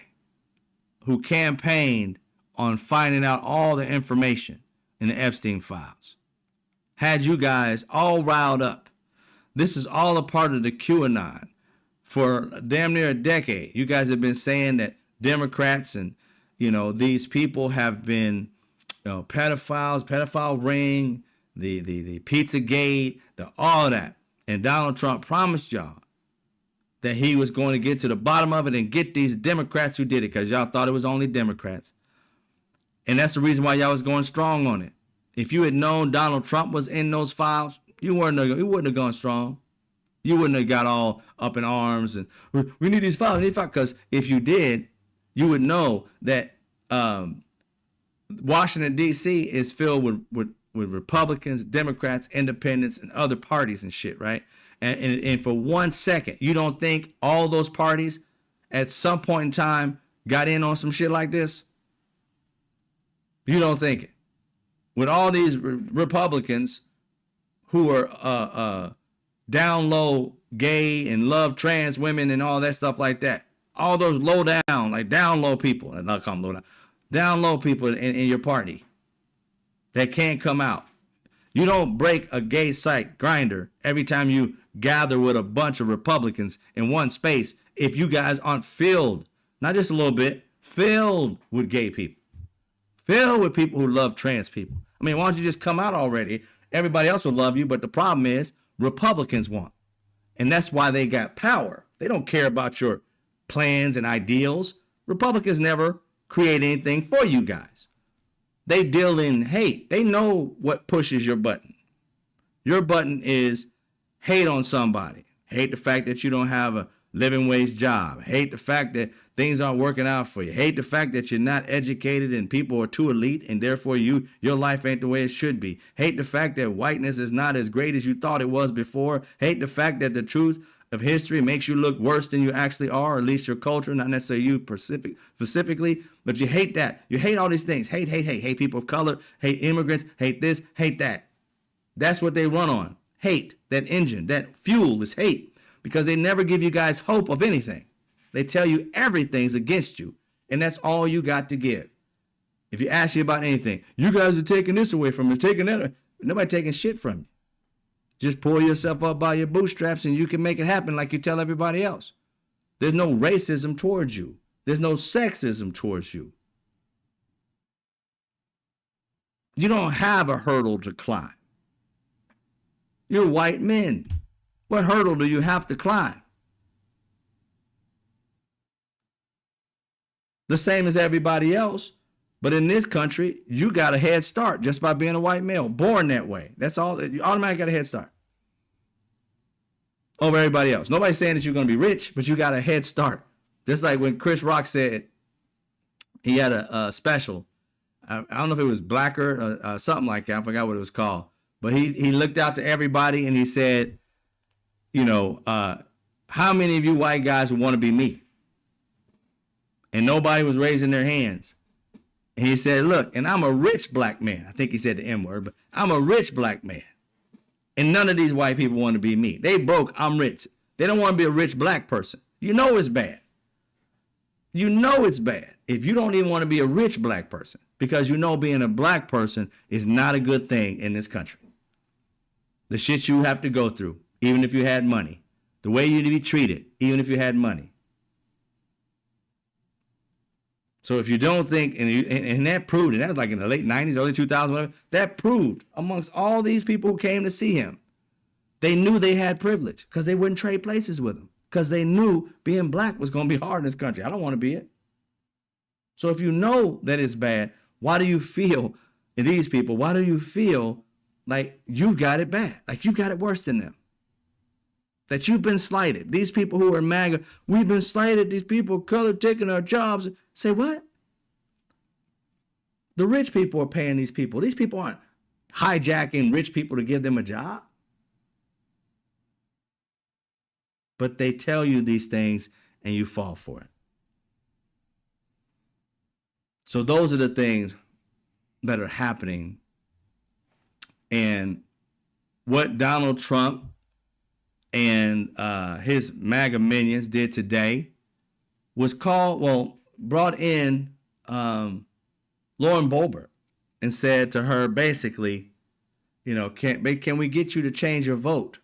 Speaker 1: who campaigned on finding out all the information in the Epstein files, had you guys all riled up? This is all a part of the QAnon. For damn near a decade, you guys have been saying that Democrats and, these people have been pedophiles, pedophile ring, the Pizzagate, all that. And Donald Trump promised y'all that he was going to get to the bottom of it and get these Democrats who did it, because y'all thought it was only Democrats. And that's the reason why y'all was going strong on it. If you had known Donald Trump was in those files, you wouldn't have gone strong. You wouldn't have got all up in arms and we need these files, because if you did, you would know that Washington, D.C. is filled with Republicans, Democrats, independents, and other parties and shit, right? And for 1 second, you don't think all those parties at some point in time got in on some shit like this? You don't think it. With all these Republicans who are down low gay and love trans women and all that stuff like that, all those low down, like down low people, and I'll call them low down low people in your party that can't come out. You don't break a gay site grinder every time you gather with a bunch of Republicans in one space if you guys aren't filled, not just a little bit, filled with gay people, filled with people who love trans people. I mean, why don't you just come out already? Everybody else will love you, but the problem is Republicans won't. And that's why they got power. They don't care about your plans and ideals. Republicans never create anything for you guys. They deal in hate. They know what pushes your button. Your button is hate on somebody. Hate the fact that you don't have living wage job. Hate the fact that things aren't working out for you. Hate the fact that you're not educated and people are too elite and therefore your life ain't the way it should be. Hate the fact that whiteness is not as great as you thought it was before. Hate the fact that the truth of history makes you look worse than you actually are, or at least your culture, not necessarily you specifically, but you hate that. You hate all these things. Hate people of color, hate immigrants, hate this, hate that. That's what they run on. Hate, that engine, that fuel is hate, because they never give you guys hope of anything. They tell you everything's against you, and that's all you got to give. If you ask you about anything, you guys are taking this away from me, taking that away. Nobody taking shit from you. Just pull yourself up by your bootstraps and you can make it happen like you tell everybody else. There's no racism towards you. There's no sexism towards you. You don't have a hurdle to climb. You're white men. What hurdle do you have to climb? The same as everybody else. But in this country, you got a head start just by being a white male, born that way. That's all. You automatically got a head start over everybody else. Nobody's saying that you're going to be rich, but you got a head start. Just like when Chris Rock said he had a special. I don't know if it was Blacker or something like that. I forgot what it was called. But he looked out to everybody and he said, how many of you white guys would want to be me? And nobody was raising their hands. And he said, look, and I'm a rich black man. I think he said the N word, but I'm a rich black man. And none of these white people want to be me. They broke, I'm rich. They don't want to be a rich black person. You know it's bad. You know it's bad if you don't even want to be a rich black person, because you know being a black person is not a good thing in this country. The shit you have to go through, even if you had money. The way you'd be treated, even if you had money. So if you don't think, and that proved, and that was like in the late 90s, early 2000s, whatever, that proved amongst all these people who came to see him, they knew they had privilege because they wouldn't trade places with him, because they knew being black was going to be hard in this country. I don't want to be it. So if you know that it's bad, why do you feel, these people, why do you feel like you've got it bad, like you've got it worse than them? That you've been slighted. These people who are MAGA, we've been slighted. These people of color taking our jobs. Say what? The rich people are paying these people. These people aren't hijacking rich people to give them a job. But they tell you these things and you fall for it. So those are the things that are happening. And what Donald Trump and his MAGA minions did today was brought in Lauren Boebert and said to her basically, can we get you to change your vote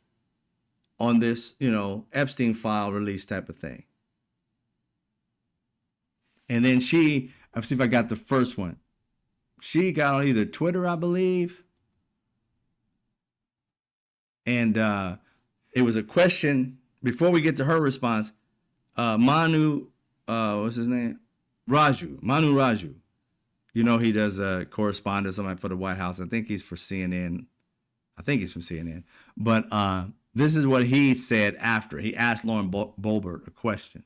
Speaker 1: on this, Epstein file release type of thing? And then I'll see if I got the first one. She got on either Twitter, I believe. And it was a question before we get to her response. Manu, what's his name? Manu Raju. He does correspondence for the White House. I think he's for CNN. I think he's from CNN. But this is what he said after. He asked Lauren Boebert a question.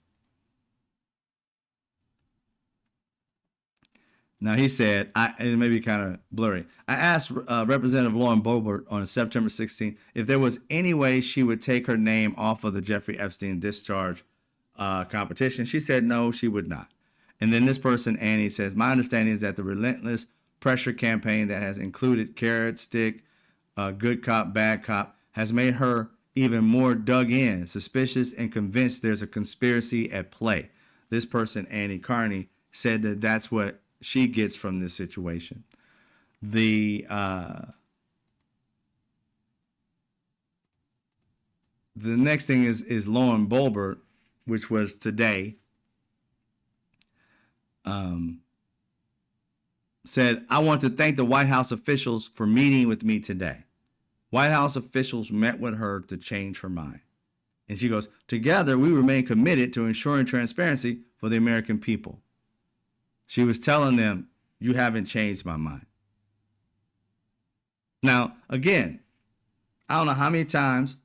Speaker 1: Now he said, it may be kind of blurry. I asked Representative Lauren Boebert on September 16th if there was any way she would take her name off of the Jeffrey Epstein discharge competition. She said no, she would not. And then this person, Annie, says, my understanding is that the relentless pressure campaign that has included carrot, stick, good cop, bad cop, has made her even more dug in, suspicious, and convinced there's a conspiracy at play. This person, Annie Carney, said that that's what she gets from this situation. The next thing is Lauren Boebert, which was today, said, I want to thank the White House officials for meeting with me today. White House officials met with her to change her mind. And she goes, together we remain committed to ensuring transparency for the American people. She was telling them, you haven't changed my mind. Now, again, I don't know how many times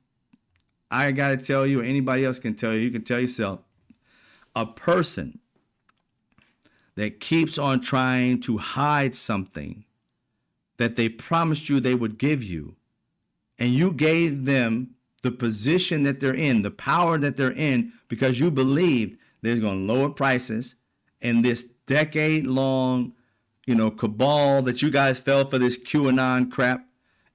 Speaker 1: I got to tell you, or anybody else can tell you, you can tell yourself, a person that keeps on trying to hide something that they promised you they would give you, and you gave them the position that they're in, the power that they're in, because you believed they're going to lower prices, and this decade-long, cabal that you guys fell for, this QAnon crap,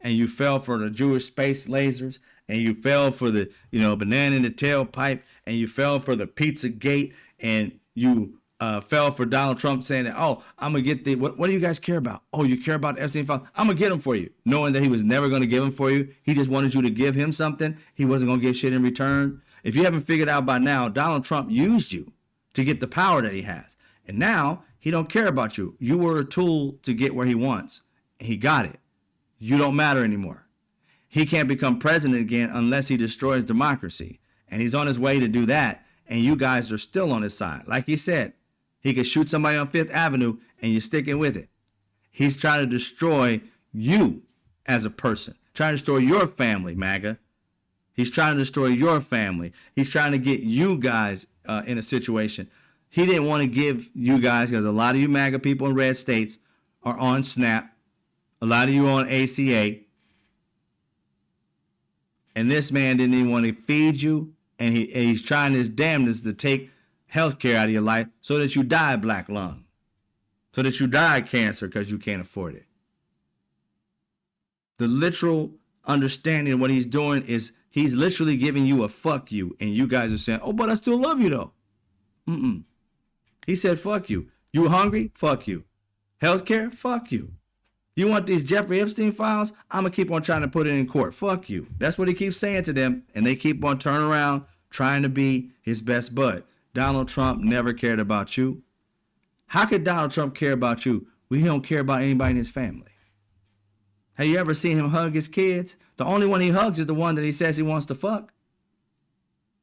Speaker 1: and you fell for the Jewish space lasers, and you fell for the, banana in the tailpipe, and you fell for the Pizza Gate, and you fell for Donald Trump saying that, oh, I'm going to get the, what do you guys care about? Oh, you care about Epstein files? I'm going to get them for you. Knowing that he was never going to give them for you. He just wanted you to give him something. He wasn't going to give shit in return. If you haven't figured out by now, Donald Trump used you to get the power that he has. And now he don't care about you. You were a tool to get where he wants. He got it. You don't matter anymore. He can't become president again unless he destroys democracy. And he's on his way to do that. And you guys are still on his side. Like he said, he could shoot somebody on Fifth Avenue and you're sticking with it. He's trying to destroy you as a person. Trying to destroy your family, MAGA. He's trying to destroy your family. He's trying to get you guys in a situation. He didn't want to give you guys, because a lot of you MAGA people in red states are on SNAP. A lot of you are on ACA. And this man didn't even want to feed you. And he's trying his damnedest to take health care out of your life so that you die black lung. So that you die cancer because you can't afford it. The literal understanding of what he's doing is he's literally giving you a fuck you. And you guys are saying, oh, but I still love you though. He said, fuck you. You hungry? Fuck you. Healthcare? Fuck you. You want these Jeffrey Epstein files? I'm going to keep on trying to put it in court. Fuck you. That's what he keeps saying to them. And they keep on turning around trying to be his best bud. Donald Trump never cared about you. How could Donald Trump care about you when he don't care about anybody in his family? Have you ever seen him hug his kids? The only one he hugs is the one that he says he wants to fuck.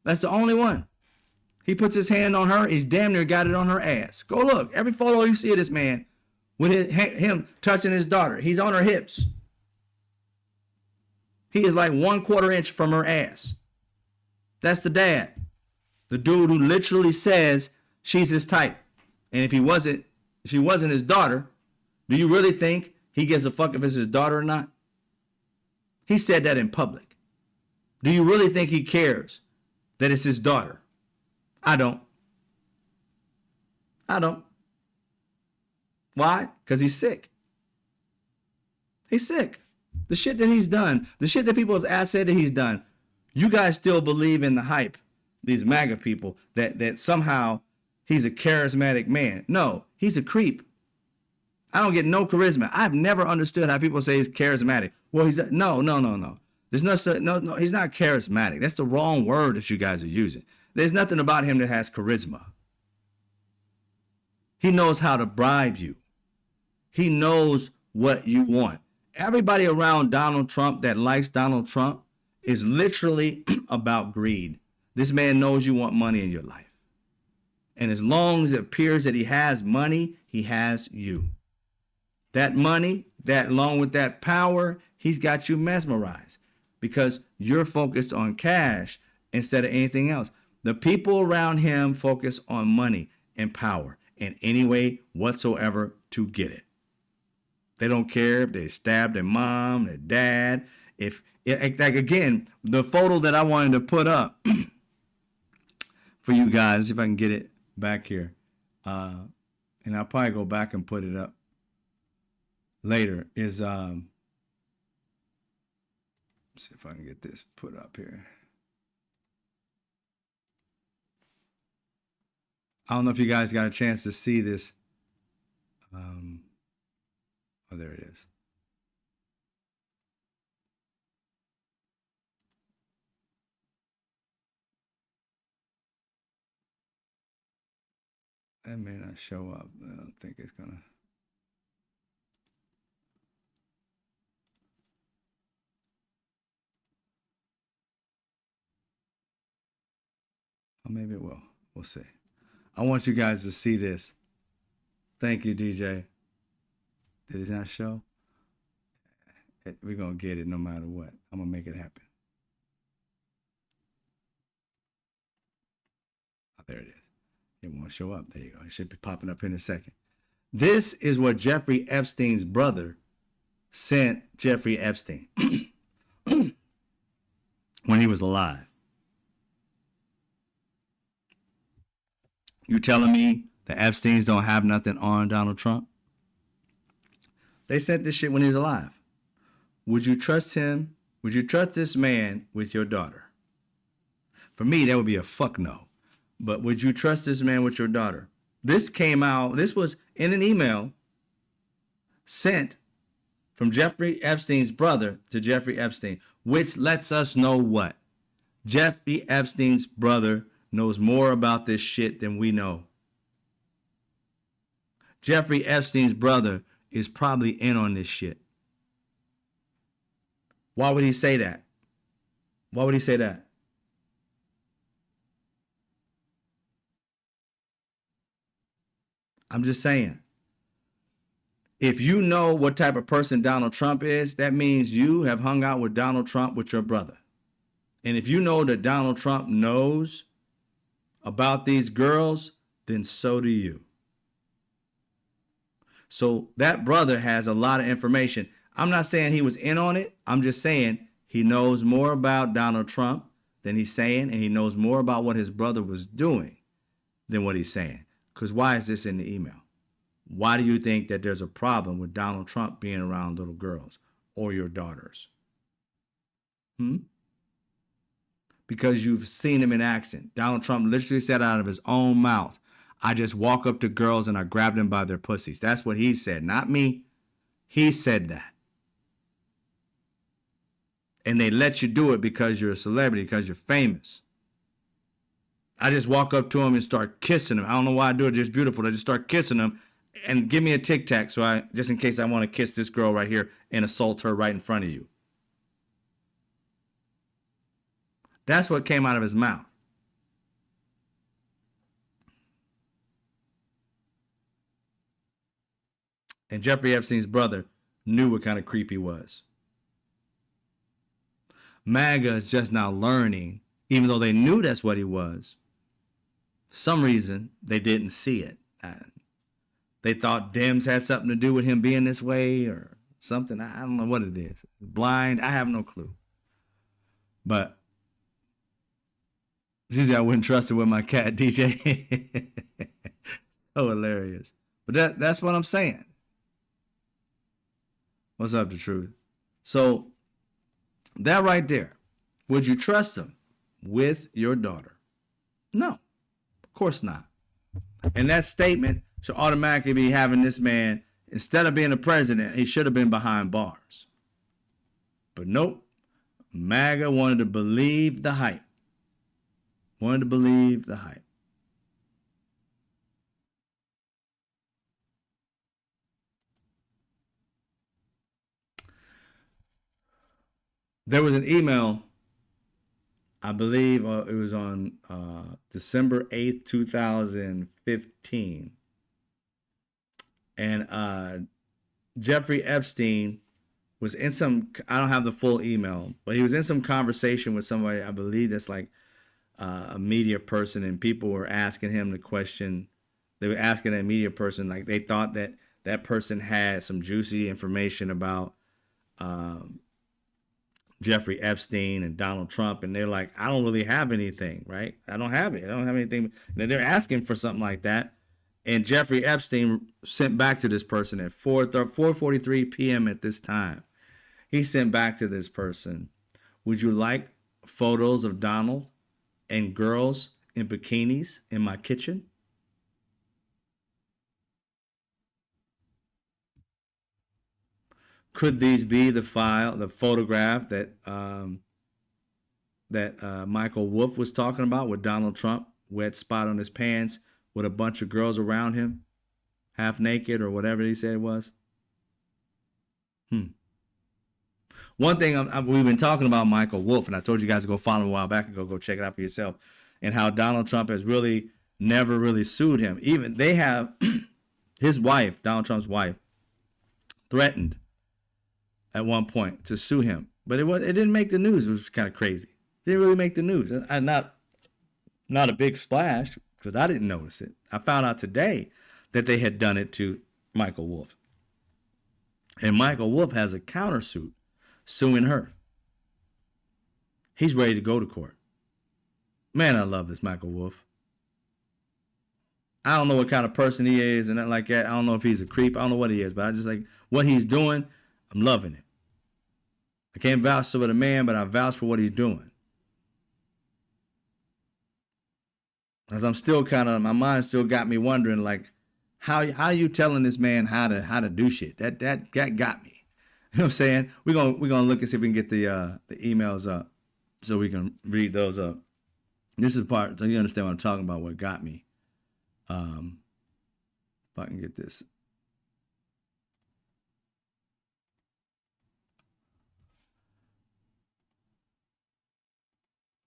Speaker 1: That's the only one. He puts his hand on her. He's damn near got it on her ass. Go look. Every photo you see of this man with him touching his daughter, he's on her hips. He is like 1/4 inch from her ass. That's the dad. The dude who literally says she's his type. And if she wasn't his daughter, do you really think he gives a fuck if it's his daughter or not? He said that in public. Do you really think he cares that it's his daughter? I don't. Why? Because he's sick. He's sick. The shit that he's done, the shit that people have said that he's done, you guys still believe in the hype, these MAGA people, that somehow he's a charismatic man. No, he's a creep. I don't get no charisma. I've never understood how people say he's charismatic. Well, no. There's no, he's not charismatic. That's the wrong word that you guys are using. There's nothing about him that has charisma. He knows how to bribe you. He knows what you want. Everybody around Donald Trump that likes Donald Trump is literally about greed. This man knows you want money in your life. And as long as it appears that he has money, he has you. That money, that along with that power, he's got you mesmerized because you're focused on cash instead of anything else. The people around him focus on money and power in any way whatsoever to get it. They don't care if they stab their mom, their dad. Like again, the photo that I wanted to put up for you guys, if I can get it back here, and I'll probably go back and put it up later, is let's see if I can get this put up here. I don't know if you guys got a chance to see this. Oh, there it is. That may not show up. I don't think it's gonna. Or maybe it will. We'll see. I want you guys to see this. Thank you, DJ. Did it not show? We're going to get it no matter what. I'm going to make it happen. There it is. It won't show up. There you go. It should be popping up in a second. This is what Jeffrey Epstein's brother sent Jeffrey Epstein when he was alive. You telling me the Epsteins don't have nothing on Donald Trump? They sent this shit when he was alive. Would you trust him? Would you trust this man with your daughter? For me, that would be a fuck no. But would you trust this man with your daughter? This came out, this was in an email sent from Jeffrey Epstein's brother to Jeffrey Epstein, which lets us know what? Jeffrey Epstein's brother knows more about this shit than we know. Jeffrey Epstein's brother is probably in on this shit. Why would he say that? Why would he say that? I'm just saying. If you know what type of person Donald Trump is, that means you have hung out with Donald Trump with your brother. And if you know that Donald Trump knows about these girls, then so do you. So that brother has a lot of information. I'm not saying he was in on it. I'm just saying he knows more about Donald Trump than he's saying, and he knows more about what his brother was doing than what he's saying. Because why is this in the email? Why do you think that there's a problem with Donald Trump being around little girls or your daughters? Because you've seen him in action. Donald Trump literally said out of his own mouth, I just walk up to girls and I grab them by their pussies. That's what he said, not me. He said that. And they let you do it because you're a celebrity, because you're famous. I just walk up to him and start kissing him. I don't know why I do it. Just beautiful. I just start kissing him and give me a tic tac just in case I want to kiss this girl right here and assault her right in front of you. That's what came out of his mouth. And Jeffrey Epstein's brother knew what kind of creep he was. MAGA is just now learning, even though they knew that's what he was. For some reason, they didn't see it. They thought Dems had something to do with him being this way or something. I don't know what it is. Blind, I have no clue. But I wouldn't trust it with my cat, DJ. So hilarious. But that's what I'm saying. What's up, the truth? So that right there, would you trust him with your daughter? No, of course not. And that statement should automatically be having this man, instead of being a president, he should have been behind bars. But nope, MAGA wanted to believe the hype. Wanted to believe the hype. There was an email, I believe it was on December 8th, 2015. And Jeffrey Epstein was in some, I don't have the full email, but he was in some conversation with somebody, I believe that's like a media person, and people were asking him the question. They were asking that media person, like they thought that that person had some juicy information about Jeffrey Epstein and Donald Trump, and they're like, I don't really have anything, right? I don't have it. I don't have anything. And they're asking for something like that. And Jeffrey Epstein sent back to this person at 4:43 p.m. at this time. He sent back to this person, would you like photos of Donald and girls in bikinis in my kitchen? Could these be the photograph that Michael Wolff was talking about with Donald Trump, wet spot on his pants with a bunch of girls around him, half naked or whatever he said it was? One thing we've been talking about Michael Wolff, and I told you guys to go follow him a while back and go check it out for yourself, and how Donald Trump has really never really sued him. Even they have his wife, Donald Trump's wife, threatened at one point to sue him, but it didn't make the news. It was kind of crazy. It didn't really make the news. Not a big splash. because I didn't notice it. I found out today that they had done it to Michael Wolff. And Michael Wolff has a countersuit suing her. He's ready to go to court. Man, I love this Michael Wolff. I don't know what kind of person he is and nothing like that. I don't know if he's a creep. I don't know what he is, but I just like what he's doing. I'm loving it. I can't vouch for the man, but I vouch for what he's doing. As I'm still my mind still got me wondering, like, how you telling this man how to do shit? That got me. You know what I'm saying? We're gonna look and see if we can get the emails up so we can read those up. This is the part so you understand what I'm talking about. What got me? If I can get this.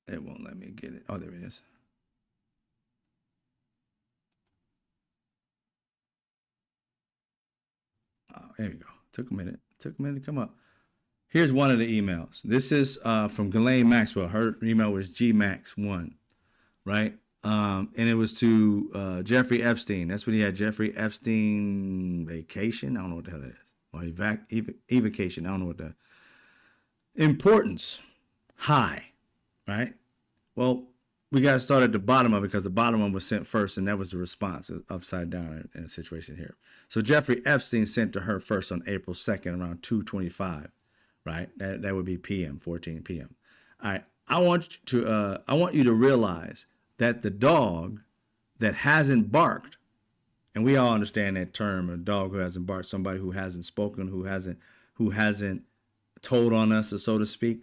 Speaker 1: It won't let me get it. Oh, there it is. Oh, there we go. Took a minute to come up. Here's one of the emails. This is from Ghislaine Maxwell. Her email was gmax1, right? And it was to Jeffrey Epstein. That's what he had, Jeffrey Epstein vacation. I don't know what the hell that is. Or evacation. I don't know what the importance. High, right? Well, we got to start at the bottom of it because the bottom one was sent first, and that was the response upside down in a situation here. So Jeffrey Epstein sent to her first on April 2nd around 2:25, right? That would be p.m., 14 p.m. All right. I want you to realize that the dog that hasn't barked, and we all understand that term, a dog who hasn't barked, somebody who hasn't spoken, who hasn't told on us, or so to speak,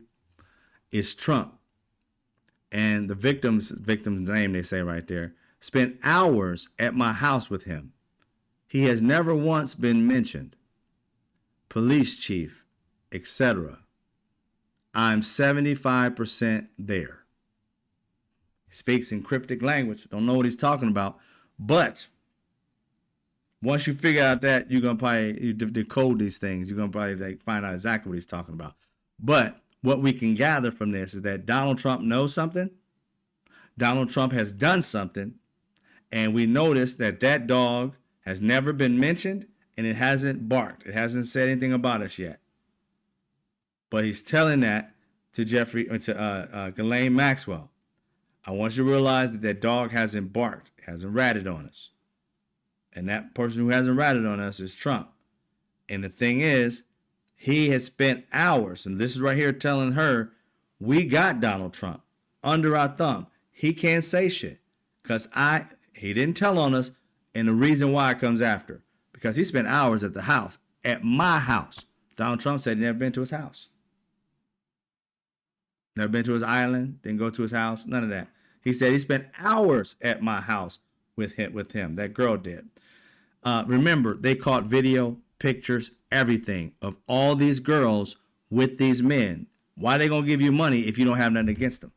Speaker 1: is Trump. And the victim's name, they say right there, spent hours at my house with him. He has never once been mentioned. Police chief, etc. I'm 75% there. He speaks in cryptic language. Don't know what he's talking about. But once you figure out that, you're going to probably decode these things. You're going to probably find out exactly what he's talking about. But what we can gather from this is that Donald Trump knows something. Donald Trump has done something. And we notice that that dog has never been mentioned and it hasn't barked. It hasn't said anything about us yet. But he's telling that to Ghislaine Maxwell. I want you to realize that that dog hasn't barked, hasn't ratted on us. And that person who hasn't ratted on us is Trump. And the thing is, he has spent hours, and this is right here telling her, we got Donald Trump under our thumb. He can't say shit because he didn't tell on us, and the reason why it comes after, because he spent hours at the house, at my house. Donald Trump said he never been to his house. Never been to his island, didn't go to his house, none of that. He said he spent hours at my house with him. That girl did. Remember, they caught video, pictures, everything of all these girls with these men. Why are they going to give you money if you don't have nothing against them?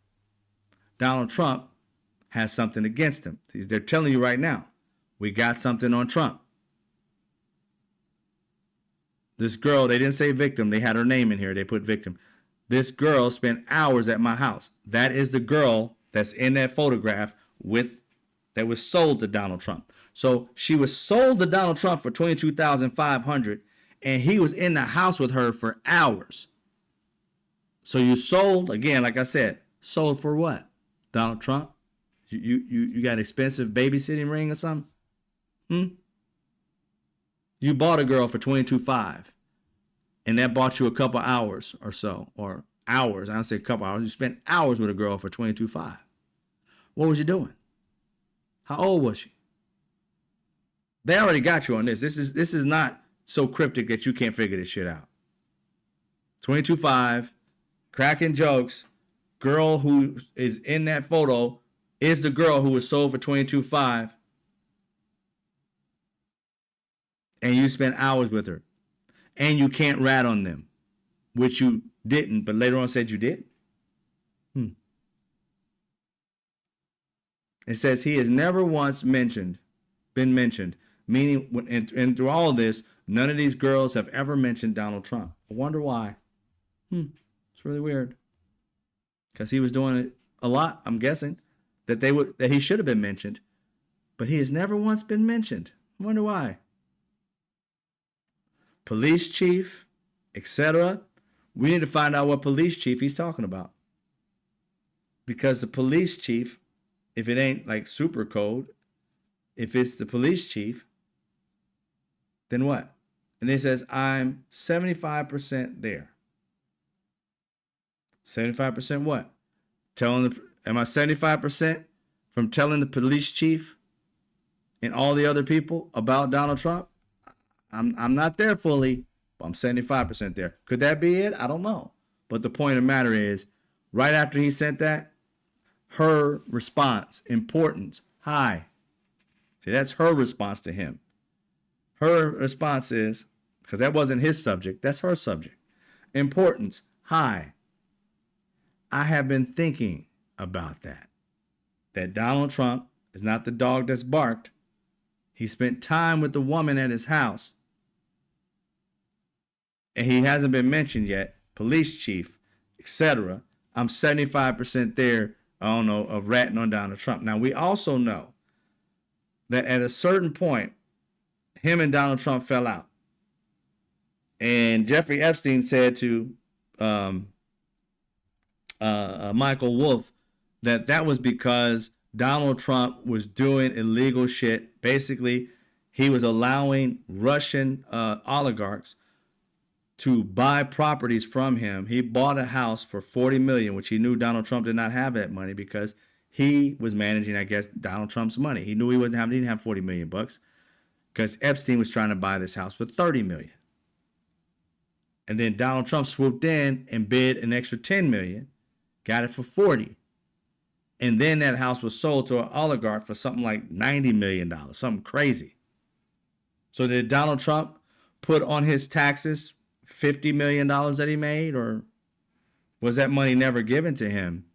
Speaker 1: Donald Trump has something against him. They're telling you right now, we got something on Trump. This girl, they didn't say victim. They had her name in here. They put victim. This girl spent hours at my house. That is the girl that's in that photograph that was sold to Donald Trump. So she was sold to Donald Trump for $22,500, and he was in the house with her for hours. So you sold, again, like I said, sold for what? Donald Trump? You got an expensive babysitting ring or something? You bought a girl for $22,500, and that bought you a couple hours or so, or hours. I don't say a couple hours. You spent hours with a girl for $22,500. What was you doing? How old was she? They already got you on this. This is not so cryptic that you can't figure this shit out. $22,500, cracking jokes. Girl who is in that photo is the girl who was sold for $22,500. And you spent hours with her. And you can't rat on them, which you didn't, but later on said you did. It says he has never once been mentioned, meaning, and through all of this, none of these girls have ever mentioned Donald Trump. I wonder why. It's really weird. Because he was doing it a lot, I'm guessing, that he should have been mentioned. but he has never once been mentioned. I wonder why. Police chief, etc. We need to find out what police chief he's talking about. Because the police chief, if it ain't like super code, if it's the police chief, then what? And it says, I'm 75% there. 75% what? Am I 75% from telling the police chief and all the other people about Donald Trump? I'm not there fully, but I'm 75% there. Could that be it? I don't know. But the point of the matter is, right after he sent that, her response, importance, hi. See, that's her response to him. Her response is, because that wasn't his subject, that's her subject. Importance, hi. I have been thinking about that. That Donald Trump is not the dog that's barked. He spent time with the woman at his house. And he hasn't been mentioned yet. Police chief, etc. I'm 75% there, I don't know, of ratting on Donald Trump. Now, we also know that at a certain point, him and Donald Trump fell out. And Jeffrey Epstein said to Michael Wolff that was because Donald Trump was doing illegal shit. Basically, he was allowing Russian oligarchs to buy properties from him. He bought a house for $40 million, which he knew Donald Trump did not have that money because he was managing, I guess, Donald Trump's money. He knew he didn't have $40 million bucks because Epstein was trying to buy this house for $30 million. And then Donald Trump swooped in and bid an extra $10 million, got it for $40. And then that house was sold to an oligarch for something like $90 million, something crazy. So did Donald Trump put on his taxes $50 million that he made, or was that money never given to him,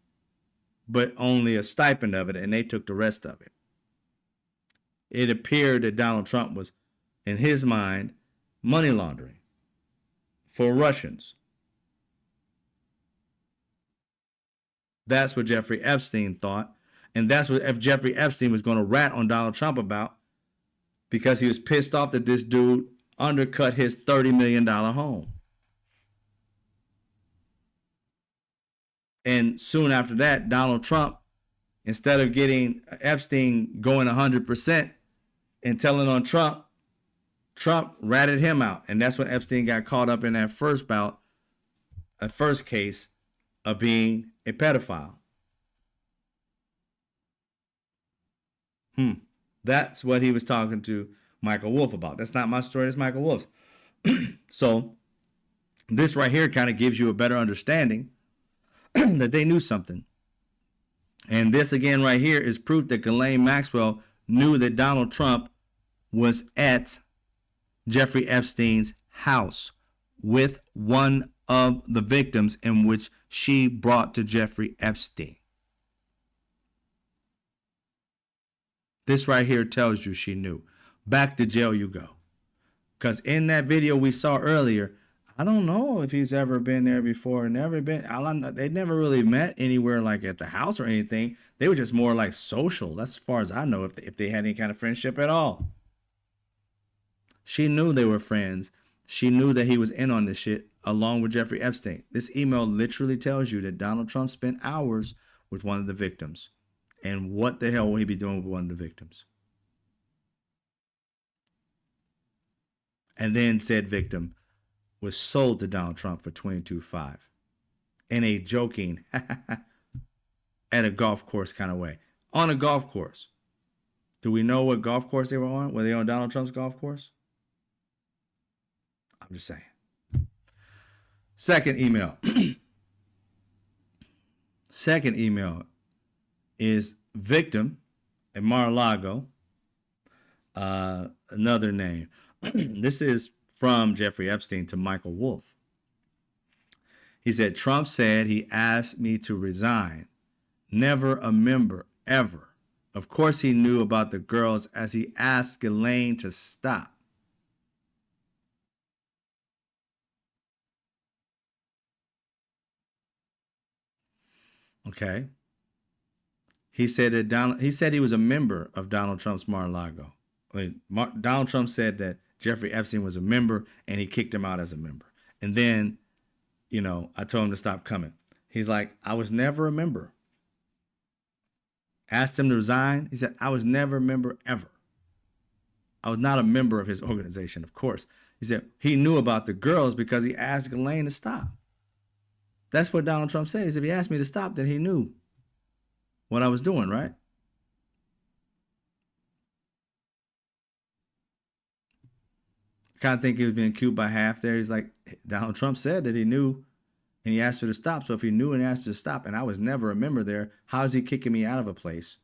Speaker 1: but only a stipend of it, and they took the rest of it? It appeared that Donald Trump was, in his mind, money laundering for Russians. That's what Jeffrey Epstein thought, and that's what Jeffrey Epstein was going to rat on Donald Trump about because he was pissed off that this dude undercut his $30 million home. And soon after that, Donald Trump, instead of getting Epstein going 100% and telling on Trump, Trump ratted him out. And that's when Epstein got caught up in that first case of being a pedophile. That's what he was talking to Michael Wolff about. That's not my story, that's Michael Wolff's. So this right here kind of gives you a better understanding that they knew something. And this again right here is proof that Ghislaine Maxwell knew that Donald Trump was at Jeffrey Epstein's house with one of the victims in which she brought to Jeffrey Epstein. This right here tells you she knew. Back to jail you go. Because in that video we saw earlier, I don't know if he's ever been there before. They never really met anywhere like at the house or anything. They were just more like social. That's as far as I know, if they had any kind of friendship at all. She knew they were friends. She knew that he was in on this shit along with Jeffrey Epstein. This email literally tells you that Donald Trump spent hours with one of the victims. And what the hell will he be doing with one of the victims? And then said victim was sold to Donald Trump for $22,500 in a joking at a golf course kind of way. On a golf course. Do we know what golf course they were on? Were they on Donald Trump's golf course? I'm just saying. Second email. Second email is victim at Mar-a-Lago. Another name. This is from Jeffrey Epstein to Michael Wolff. He said, Trump said he asked me to resign. Never a member, ever. Of course he knew about the girls as he asked Ghislaine to stop. Okay. He said that he said he was a member of Donald Trump's Mar-a-Lago. Donald Trump said that Jeffrey Epstein was a member and he kicked him out as a member. And then, I told him to stop coming. He's like, I was never a member. Asked him to resign. He said, I was never a member ever. I was not a member of his organization, of course. He said he knew about the girls because he asked Ghislaine to stop. That's what Donald Trump said. He said, if he asked me to stop, then he knew what I was doing, right? I kind of think he was being cute by half there. He's like, Donald Trump said that he knew and he asked her to stop. So if he knew and asked her to stop and I was never a member there, how is he kicking me out of a place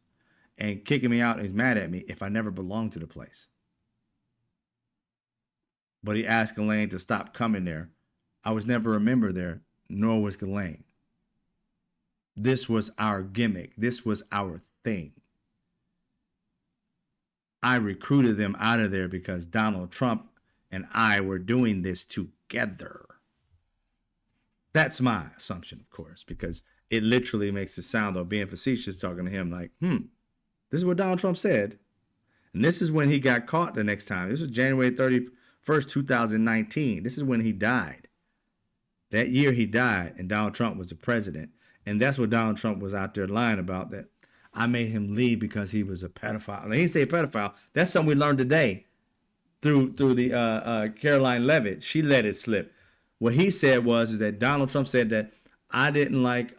Speaker 1: and kicking me out and he's mad at me if I never belonged to the place? But he asked Ghislaine to stop coming there. I was never a member there, nor was Ghislaine. This was our gimmick. This was our thing. I recruited them out of there because Donald Trump and I were doing this together. That's my assumption, of course, because it literally makes it sound, or being facetious, talking to him like, this is what Donald Trump said. And this is when he got caught the next time. This was January 31st, 2019. This is when he died. That year he died, and Donald Trump was the president. And that's what Donald Trump was out there lying about, that I made him leave because he was a pedophile. And he didn't say pedophile. That's something we learned today through the Caroline Levitt. She let it slip. What he said is that Donald Trump said that I didn't like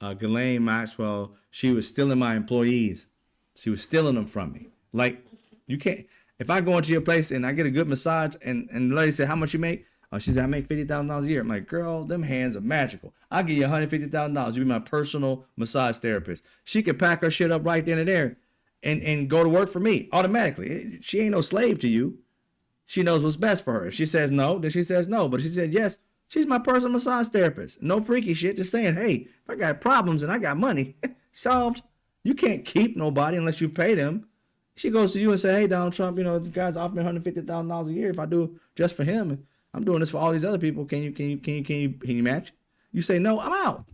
Speaker 1: Ghislaine Maxwell. She was stealing my employees. She was stealing them from me. Like, you can't. If I go into your place and I get a good massage and the lady said, how much you make? Oh, she said, I make $50,000 a year. I'm like, girl, them hands are magical. I'll give you $150,000. You be my personal massage therapist. She could pack her shit up right then and there and go to work for me automatically. She ain't no slave to you. She knows what's best for her. If she says no, then she says no. But if she said yes, she's my personal massage therapist. No freaky shit. Just saying, hey, if I got problems and I got money, solved. You can't keep nobody unless you pay them. She goes to you and say, hey, Donald Trump, this guy's offering me $150,000 a year if I do just for him. I'm doing this for all these other people. Can you match? You say no, I'm out.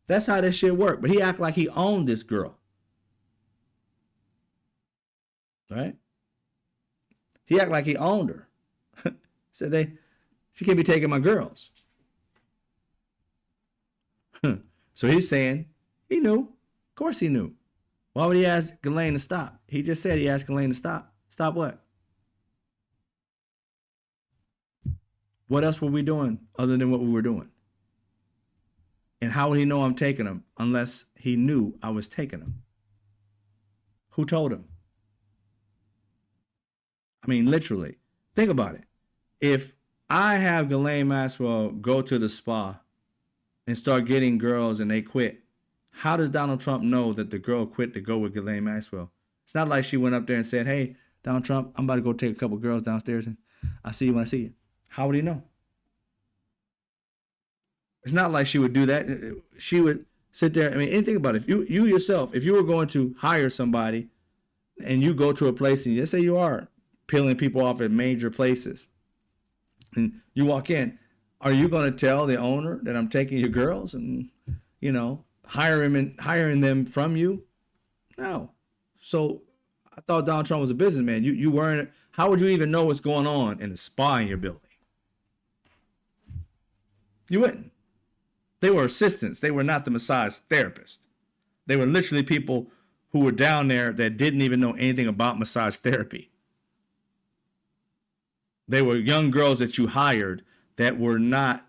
Speaker 1: That's how this shit worked. But he act like he owned this girl. Right? He act like he owned her. Said she can't be taking my girls. So he's saying he knew. Of course he knew. Why would he ask Ghislaine to stop? He just said he asked Ghislaine to stop. Stop what? What else were we doing other than what we were doing? And how would he know I'm taking them unless he knew I was taking them? Who told him? I mean, literally. Think about it. If I have Ghislaine Maxwell go to the spa and start getting girls and they quit, how does Donald Trump know that the girl quit to go with Ghislaine Maxwell? It's not like she went up there and said, hey, Donald Trump, I'm about to go take a couple girls downstairs and I'll see you when I see you. How would he know? It's not like she would do that. She would sit there. I mean, anything about it. If you yourself, if you were going to hire somebody and you go to a place and let's say you are peeling people off at major places and you walk in, are you going to tell the owner that I'm taking your girls and, hiring them from you? No. So I thought Donald Trump was a businessman. You weren't. How would you even know what's going on in the spa in your building? You wouldn't. They were assistants. They were not the massage therapist. They were literally people who were down there that didn't even know anything about massage therapy. They were young girls that you hired that were not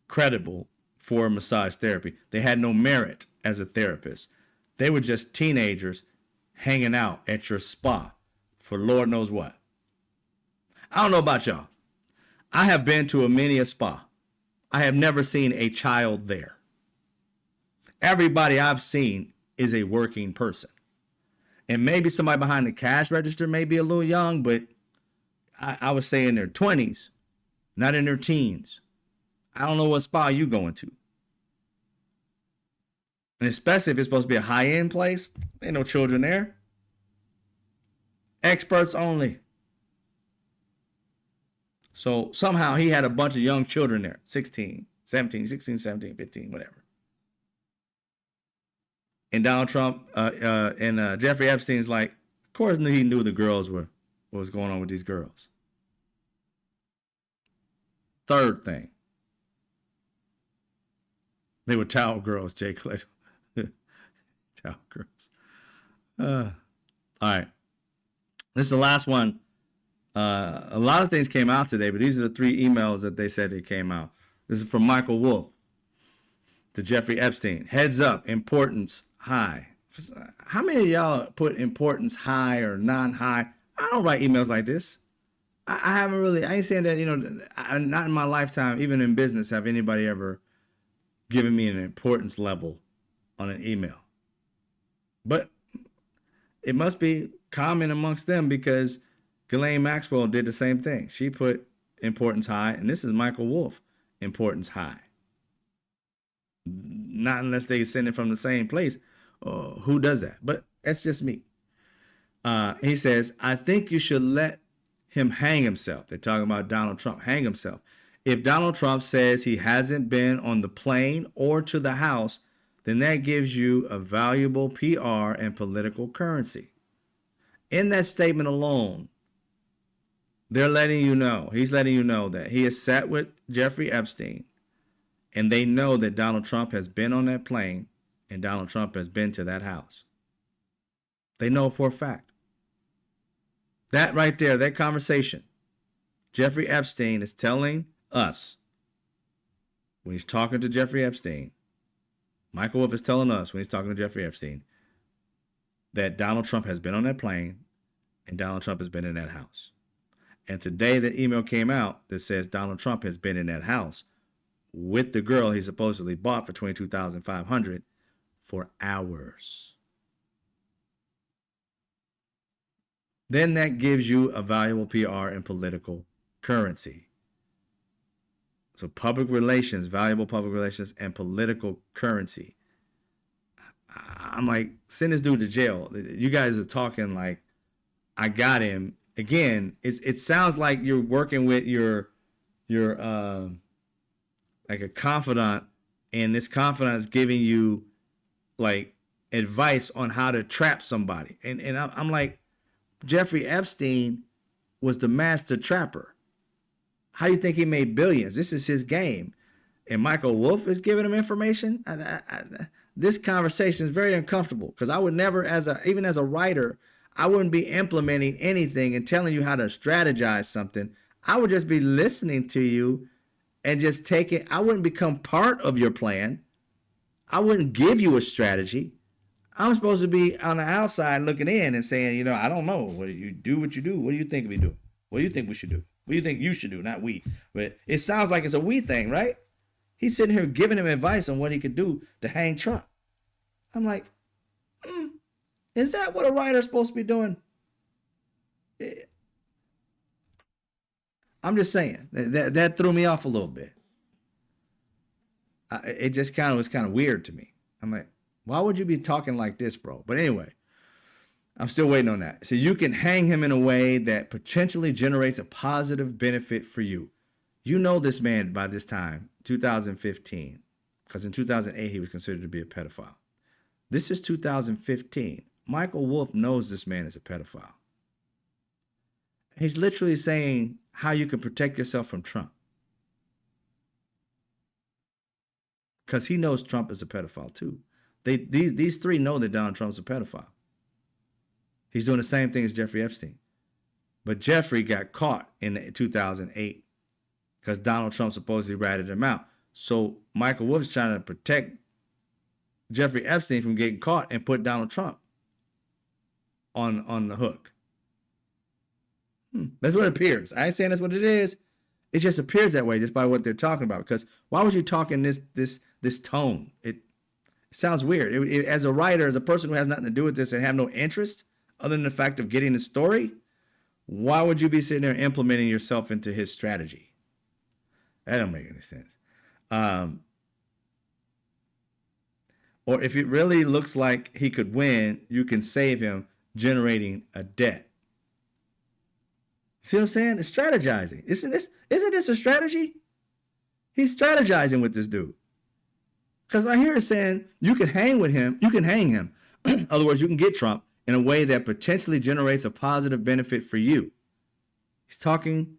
Speaker 1: credible for massage therapy. They had no merit as a therapist. They were just teenagers hanging out at your spa for Lord knows what. I don't know about y'all. I have been to many a spa. I have never seen a child there. Everybody I've seen is a working person. And maybe somebody behind the cash register may be a little young, but I would say in their 20s, not in their teens. I don't know what spa you going to. And especially if it's supposed to be a high-end place, there ain't no children there. Experts only. So somehow he had a bunch of young children there, 16, 17, 15, whatever. And Donald Trump and Jeffrey Epstein's like, of course he knew the girls were what was going on with these girls. Third thing, they were towel girls, Jay Clayton. Towel girls. All right. This is the last one. A lot of things came out today, but these are the 3 emails that they said they came out. This is from Michael Wolff to Jeffrey Epstein. Heads up, importance high. How many of y'all put importance high or non-high? I don't write emails like this. I haven't really, I ain't saying that, not in my lifetime, even in business, have anybody ever given me an importance level on an email. But it must be common amongst them because Ghislaine Maxwell did the same thing. She put importance high, and this is Michael Wolff, importance high. Not unless they send it from the same place. Who does that? But that's just me. He says, I think you should let him hang himself. They're talking about Donald Trump, hang himself. If Donald Trump says he hasn't been on the plane or to the House, then that gives you a valuable PR and political currency. In that statement alone, they're letting you know, he's letting you know that he has sat with Jeffrey Epstein, and they know that Donald Trump has been on that plane and Donald Trump has been to that house. They know for a fact. That right there, that conversation, Jeffrey Epstein is telling us, when he's talking to Jeffrey Epstein, Michael Wolff is telling us when he's talking to Jeffrey Epstein, that Donald Trump has been on that plane and Donald Trump has been in that house. And today the email came out that says Donald Trump has been in that house with the girl he supposedly bought for $22,500 for hours. Then that gives you a valuable PR and political currency. So public relations, valuable public relations, and political currency. I'm like, send this dude to jail. You guys are talking like, I got him. Again, it sounds like you're working with your like a confidant, and this confidant is giving you like advice on how to trap somebody. And I'm like, Jeffrey Epstein was the master trapper. How do you think he made billions? This is his game. And Michael Wolff is giving him information. This conversation is very uncomfortable because I would never, even as a writer, I wouldn't be implementing anything and telling you how to strategize something. I would just be listening to you and just take it. I wouldn't become part of your plan. I wouldn't give you a strategy. I'm supposed to be on the outside looking in and saying, I don't know. What do you do? What do you think we do? What do you think we should do? What do you think you should do? Not we. But it sounds like it's a we thing, right? He's sitting here giving him advice on what he could do to hang Trump. I'm like, is that what a writer's supposed to be doing? I'm just saying that threw me off a little bit. It just was kind of weird to me. I'm like, why would you be talking like this, bro? But anyway, I'm still waiting on that. So you can hang him in a way that potentially generates a positive benefit for you. You know this man by this time, 2015, because in 2008 he was considered to be a pedophile. This is 2015. Michael Wolff knows this man is a pedophile. He's literally saying how you can protect yourself from Trump. Because he knows Trump is a pedophile too. These 3 know that Donald Trump's a pedophile. He's doing the same thing as Jeffrey Epstein. But Jeffrey got caught in 2008 because Donald Trump supposedly ratted him out. So Michael Wolff's trying to protect Jeffrey Epstein from getting caught and put Donald Trump on the hook. That's what it appears. I ain't saying that's what it is. It just appears that way just by what they're talking about. Because why would you talk in this tone? It sounds weird. As a writer, as a person who has nothing to do with this and have no interest other than the fact of getting the story, why would you be sitting there implementing yourself into his strategy? That don't make any sense. Or if it really looks like he could win, you can save him generating a debt. See what I'm saying? It's strategizing. Isn't this a strategy? He's strategizing with this dude. Because I hear it saying you can hang with him, you can hang him. In other words, you can get Trump in a way that potentially generates a positive benefit for you. He's talking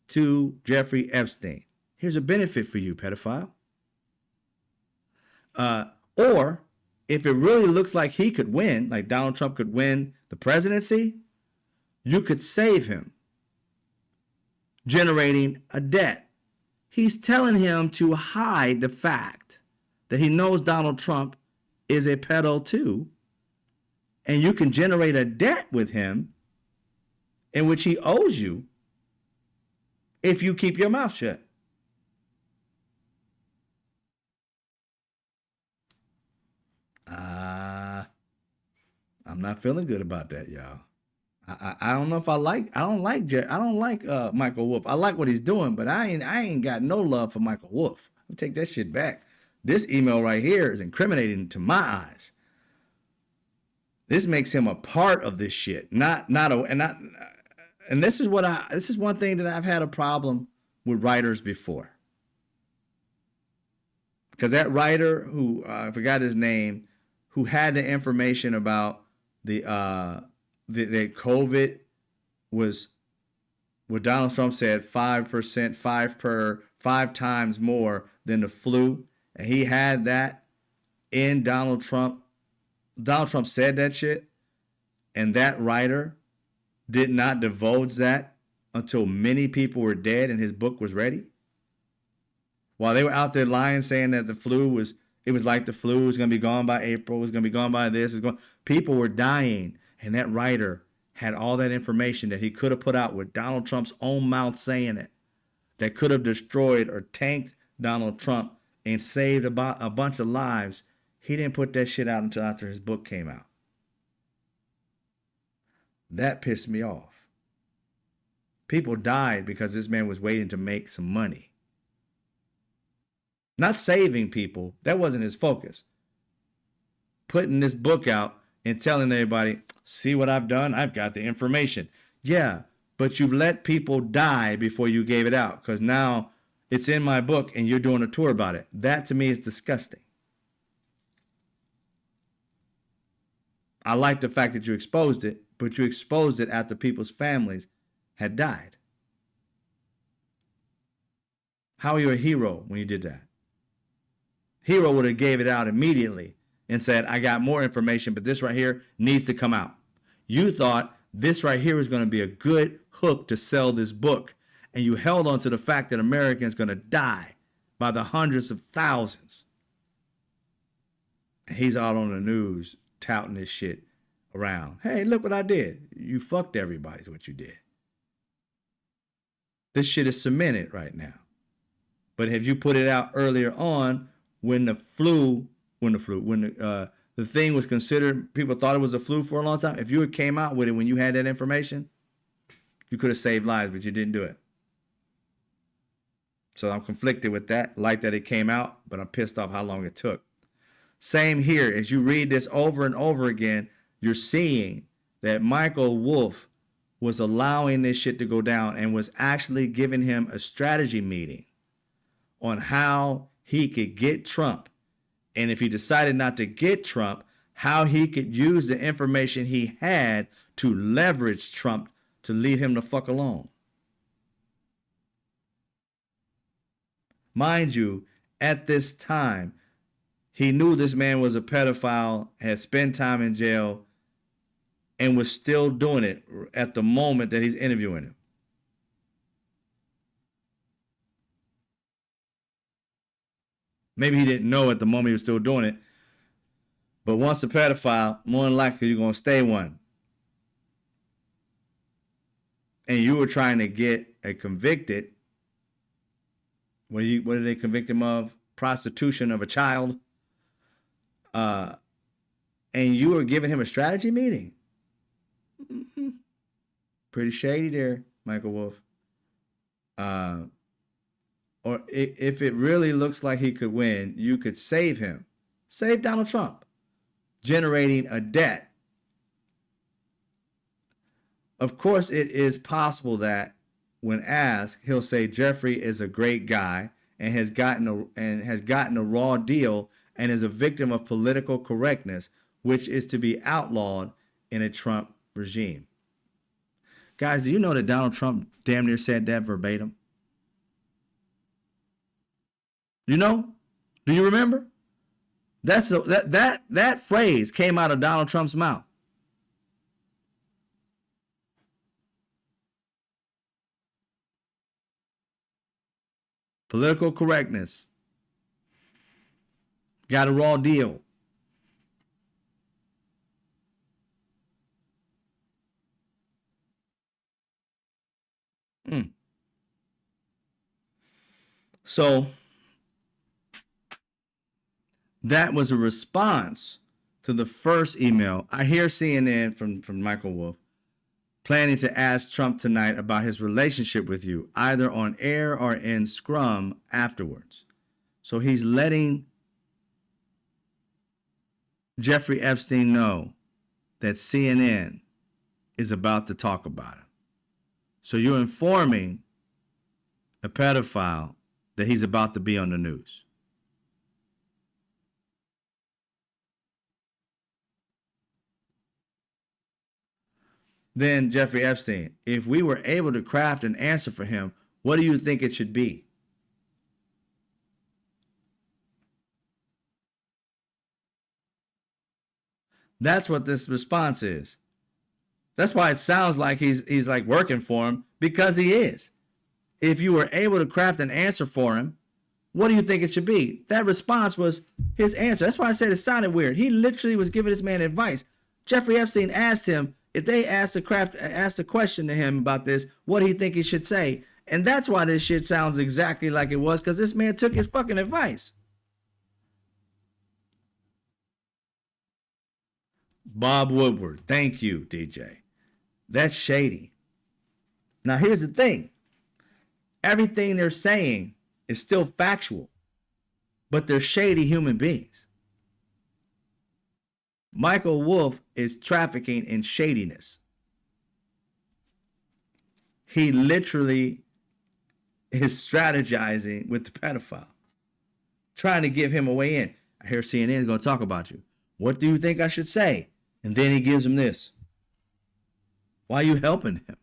Speaker 1: to Jeffrey Epstein. Here's a benefit for you, pedophile. Or if it really looks like he could win, like Donald Trump could win the presidency, you could save him, generating a debt. He's telling him to hide the fact that he knows Donald Trump is a pedo too, and you can generate a debt with him in which he owes you if you keep your mouth shut. I'm not feeling good about that, y'all. I don't know if I don't like Michael Wolff. I like what he's doing, but I ain't got no love for Michael Wolff. I'll take that shit back. This email right here is incriminating to my eyes. This makes him a part of this shit, and this is one thing that I've had a problem with writers before. Because that writer who I forgot his name, who had the information about the COVID was what Donald Trump said 5%, 5 times more than the flu, and he had that in Donald Trump. Donald Trump said that shit, and that writer did not divulge that until many people were dead and his book was ready. While they were out there lying, saying that the flu was like the flu was going to be gone by April, it was going to be gone by this, people were dying, and that writer had all that information that he could have put out with Donald Trump's own mouth saying it, that could have destroyed or tanked Donald Trump and saved about a bunch of lives. He didn't put that shit out until after his book came out. That pissed me off. People died because this man was waiting to make some money. Not saving people. That wasn't his focus. Putting this book out and telling everybody, see what I've done? I've got the information. Yeah, but you've let people die before you gave it out, because now it's in my book and you're doing a tour about it. That to me is disgusting. I like the fact that you exposed it, but you exposed it after people's families had died. How are you a hero when you did that? Hero would have gave it out immediately and said, I got more information, but this right here needs to come out. You thought this right here was going to be a good hook to sell this book, and you held on to the fact that Americans are going to die by the hundreds of thousands. And he's out on the news touting this shit around. Hey, look what I did. You fucked everybody is what you did. This shit is cemented right now. But have you put it out earlier on when the thing was considered, people thought it was a flu for a long time? If you had came out with it when you had that information, you could have saved lives, but you didn't do it. So I'm conflicted with that. Like that it came out, but I'm pissed off how long it took. Same here. As you read this over and over again, you're seeing that Michael Wolff was allowing this shit to go down and was actually giving him a strategy meeting on how he could get Trump. And if he decided not to get Trump, how he could use the information he had to leverage Trump to leave him the fuck alone. Mind you, at this time, he knew this man was a pedophile, had spent time in jail, and was still doing it at the moment that he's interviewing him. Maybe he didn't know at the moment he was still doing it. But once a pedophile, more than likely you're going to stay one. And you were trying to get a convicted, what did they convict him of? Prostitution of a child. And you were giving him a strategy meeting. Mm-hmm. Pretty shady there, Michael Wolff. Or if it really looks like he could win, you could save him. Save Donald Trump, generating a debt. Of course, it is possible that when asked, he'll say Jeffrey is a great guy and has gotten a raw deal and is a victim of political correctness, which is to be outlawed in a Trump regime. Guys, do you know that Donald Trump damn near said that verbatim? You know? Do you remember? That phrase came out of Donald Trump's mouth. Political correctness. Got a raw deal. So that was a response to the first email. I hear CNN from Michael Wolff planning to ask Trump tonight about his relationship with you, either on air or in Scrum afterwards. So he's letting Jeffrey Epstein know that CNN is about to talk about him. So you're informing a pedophile that he's about to be on the news. Then Jeffrey Epstein, if we were able to craft an answer for him, what do you think it should be? That's what this response is. That's why it sounds like he's like working for him, because he is. If you were able to craft an answer for him, what do you think it should be? That response was his answer. That's why I said it sounded weird. He literally was giving this man advice. Jeffrey Epstein asked him, if they asked a question to him about this, what do you think he should say? And that's why this shit sounds exactly like it was, because this man took his fucking advice. Bob Woodward, thank you, DJ. That's shady. Now, here's the thing. Everything they're saying is still factual, but they're shady human beings. Michael Wolff is trafficking in shadiness. He literally is strategizing with the pedophile, trying to give him a way in. I hear CNN is going to talk about you. What do you think I should say? And then he gives him this. Why are you helping him?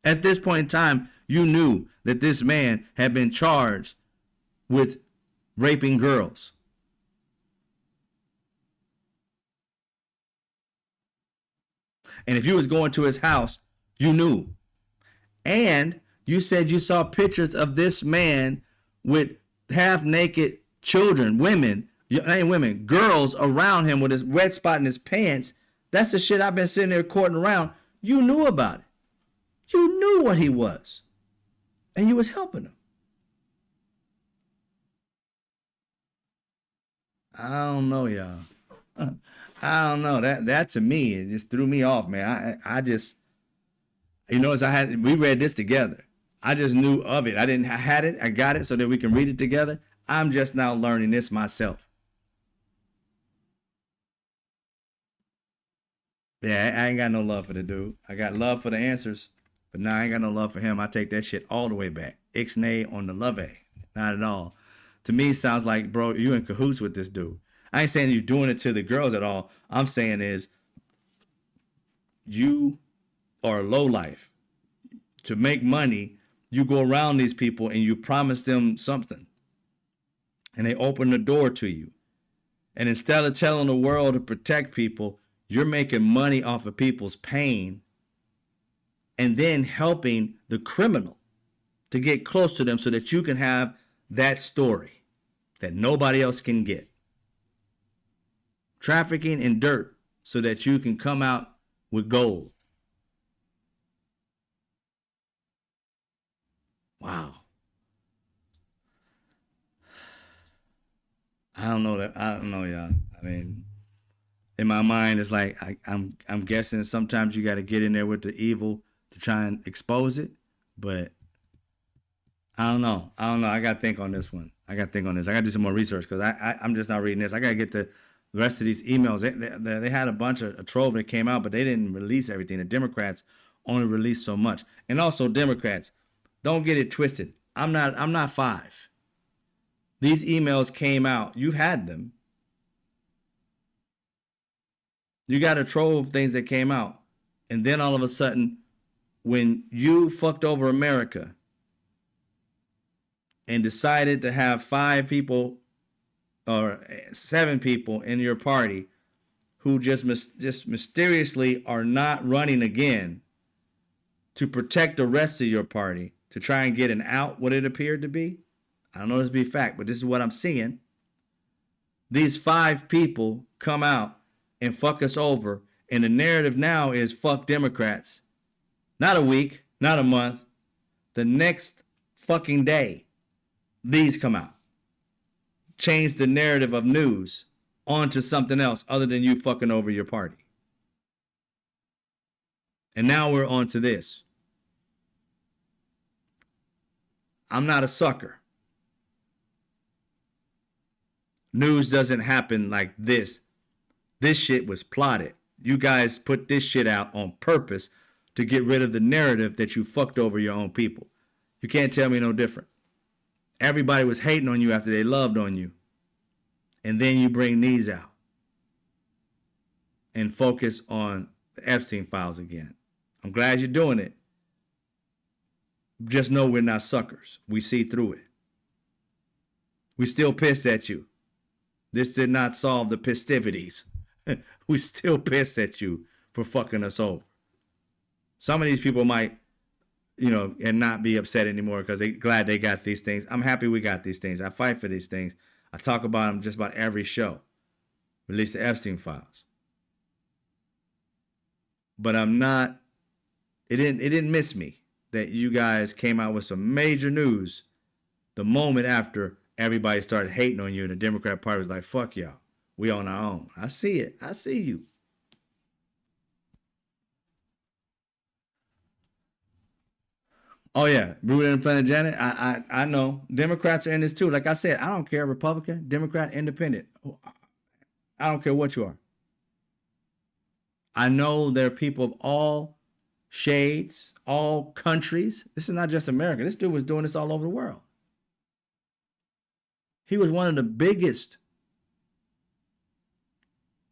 Speaker 1: At this point in time, you knew that this man had been charged with raping girls. And if you was going to his house, you knew. And you said you saw pictures of this man with half-naked children, girls around him with his wet spot in his pants. That's the shit I've been sitting there courting around. You knew about it. You knew what he was. And you was helping him. I don't know, y'all. I don't know. That to me, it just threw me off, man. I just, we read this together. I just knew of it. I had it. I got it so that we can read it together. I'm just now learning this myself. Yeah, I ain't got no love for the dude. I got love for the answers, but now I ain't got no love for him. I take that shit all the way back. Ixnay on the love a. Not at all. To me, it sounds like, bro, you in cahoots with this dude. I ain't saying you're doing it to the girls at all. I'm saying is you are a lowlife. To make money, you go around these people and you promise them something. And they open the door to you. And instead of telling the world to protect people, you're making money off of people's pain and then helping the criminal to get close to them so that you can have that story that nobody else can get. Trafficking in dirt so that you can come out with gold. Wow. I don't know, y'all. I mean, in my mind, it's like I'm guessing sometimes you got to get in there with the evil to try and expose it, but I don't know. I got to think on this one. I got to do some more research because I'm just not reading this. I got to get the rest of these emails. They had a bunch of a trove that came out, but they didn't release everything. The Democrats only released so much. And also, Democrats, don't get it twisted. I'm not 5. These emails came out. You've had them. You got a trove of things that came out. And then all of a sudden, when you fucked over America and decided to have 5 people or 7 people in your party who just mysteriously are not running again to protect the rest of your party, to try and get an out, what it appeared to be. I don't know this to be fact, but this is what I'm seeing. These 5 people come out and fuck us over, and the narrative now is fuck Democrats. Not a week, not a month. The next fucking day, these come out. Change the narrative of news onto something else other than you fucking over your party. And now we're on to this. I'm not a sucker. News doesn't happen like this. This shit was plotted. You guys put this shit out on purpose to get rid of the narrative that you fucked over your own people. You can't tell me no different. Everybody was hating on you after they loved on you. And then you bring these out and focus on the Epstein files again. I'm glad you're doing it. Just know we're not suckers. We see through it. We still piss at you. This did not solve the festivities. We still piss at you for fucking us over. Some of these people might, and not be upset anymore because they glad they got these things. I'm happy we got these things. I fight for these things. I talk about them just about every show. Release the Epstein files. But I'm not, it didn't miss me that you guys came out with some major news the moment after everybody started hating on you and the Democrat Party was like, fuck y'all. We on our own. I see it. I see you. Oh yeah, rooted in Planet Janet. I know Democrats are in this too. Like I said, I don't care Republican, Democrat, Independent. I don't care what you are. I know there are people of all shades, all countries. This is not just America. This dude was doing this all over the world. He was one of the biggest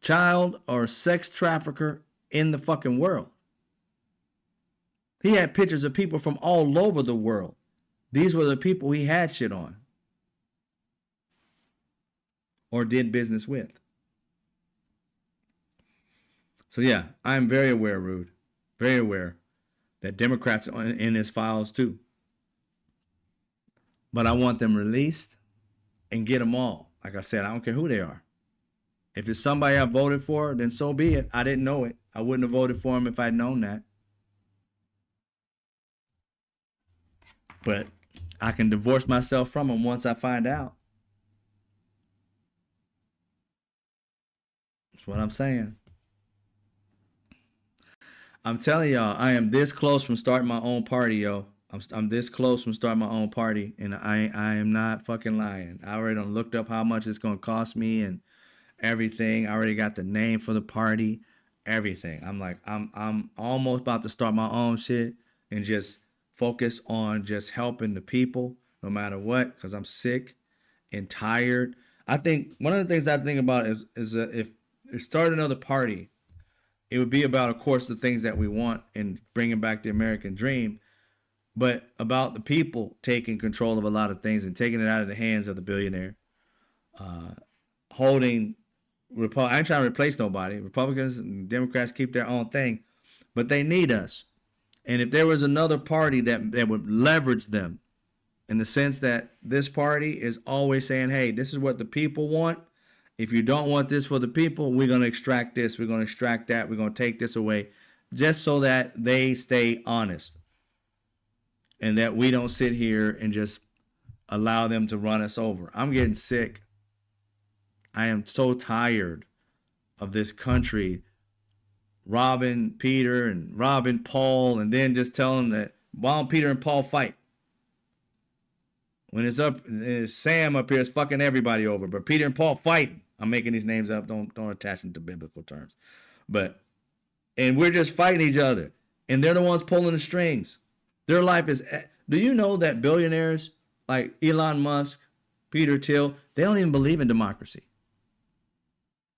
Speaker 1: child or sex trafficker in the fucking world. He had pictures of people from all over the world. These were the people he had shit on or did business with. So yeah, I'm very aware, Rude, very aware that Democrats are in his files too. But I want them released and get them all. Like I said, I don't care who they are. If it's somebody I voted for, then so be it. I didn't know it. I wouldn't have voted for him if I'd known that. But I can divorce myself from him once I find out. That's what I'm saying. I'm telling y'all, I am this close from starting my own party, yo. I'm this close from starting my own party, and I am not fucking lying. I already done looked up how much it's gonna cost me and everything. I already got the name for the party, everything. I'm like, I'm almost about to start my own shit and just focus on just helping the people no matter what, because I'm sick and tired. I think one of the things I think about is if start another party, it would be about, of course, the things that we want and bringing back the American dream, but about the people taking control of a lot of things and taking it out of the hands of the billionaire, holding. I ain't trying to replace nobody. Republicans and Democrats keep their own thing, but they need us. And if there was another party that would leverage them in the sense that this party is always saying, hey, this is what the people want. If you don't want this for the people, we're going to extract this. We're going to extract that. We're going to take this away just so that they stay honest and that we don't sit here and just allow them to run us over. I'm getting sick. I am so tired of this country robbing Peter and robbing Paul and then just telling them that why don't Peter and Paul fight? When it's up, it's Sam up here is fucking everybody over, but Peter and Paul fighting. I'm making these names up. Don't attach them to biblical terms. And we're just fighting each other. And they're the ones pulling the strings. Their life is, do you know that billionaires like Elon Musk Peter Thiel, they don't even believe in democracy.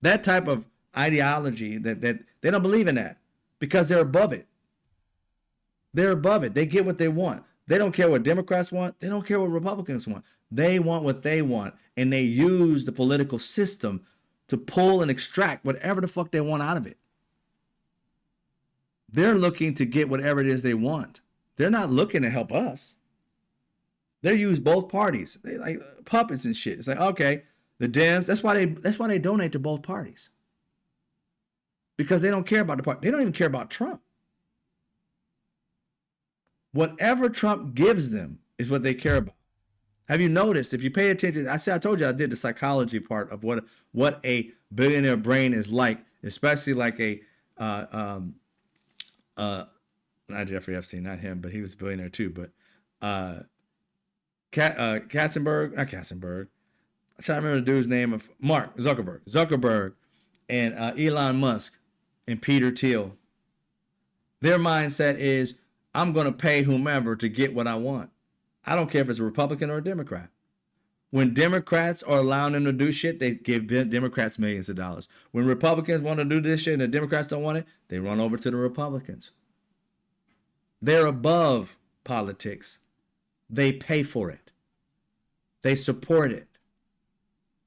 Speaker 1: That type of ideology, that they don't believe in that because they're above it. They're above it. They get what they want. They don't care what Democrats want. They don't care what Republicans want. They want what they want, and they use the political system to pull and extract whatever the fuck they want out of it. They're looking to get whatever it is they want. They're not looking to help us. They use both parties. They like puppets and shit. It's like, okay, the Dems, that's why they donate to both parties. Because they don't care about the party. They don't even care about Trump. Whatever Trump gives them is what they care about. Have you noticed, if you pay attention, I told you I did the psychology part of what a billionaire brain is like, especially like a, not Jeffrey Epstein, not him, but he was a billionaire too, but Katzenberg, not Katzenberg, I'm trying to remember the dude's name of Mark Zuckerberg, and Elon Musk and Peter Thiel. Their mindset is, I'm going to pay whomever to get what I want. I don't care if it's a Republican or a Democrat. When Democrats are allowing them to do shit, they give Democrats millions of dollars. When Republicans want to do this shit and the Democrats don't want it, they run over to the Republicans. They're above politics. They pay for it. They support it.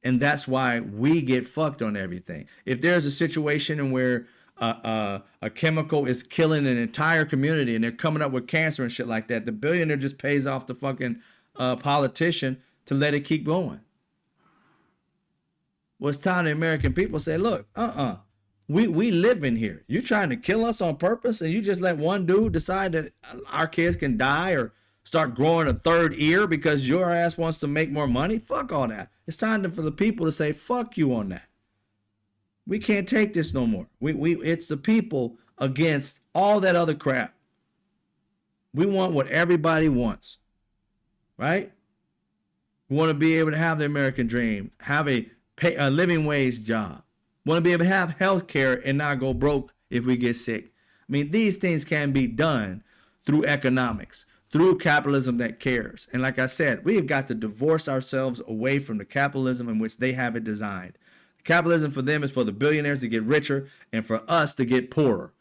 Speaker 1: And that's why we get fucked on everything. If there's a situation in where a chemical is killing an entire community and they're coming up with cancer and shit like that, the billionaire just pays off the fucking politician to let it keep going. Well, it's time the American people say, look, we live in here. You trying to kill us on purpose, and you just let one dude decide that our kids can die or start growing a third ear because your ass wants to make more money? Fuck all that. It's time for the people to say, fuck you on that. We can't take this no more. It's the people against all that other crap. We want what everybody wants, right? We want to be able to have the American dream, have a living wage job. We want to be able to have health care and not go broke if we get sick. I mean, these things can be done through economics, through capitalism that cares. And like I said, we have got to divorce ourselves away from the capitalism in which they have it designed. Capitalism for them is for the billionaires to get richer and for us to get poorer.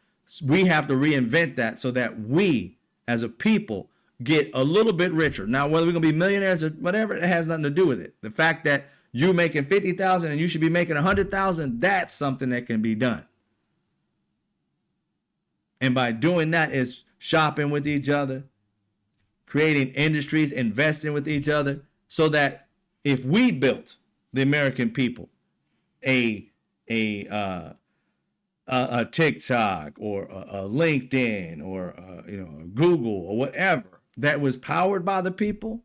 Speaker 1: We have to reinvent that so that we, as a people, get a little bit richer. Now, whether we're going to be millionaires or whatever, it has nothing to do with it. The fact that you making $50,000 and you should be making $100,000, that's something that can be done. And by doing that is shopping with each other, creating industries, investing with each other, so that if we built the American people a TikTok or a LinkedIn or Google or whatever that was powered by the people,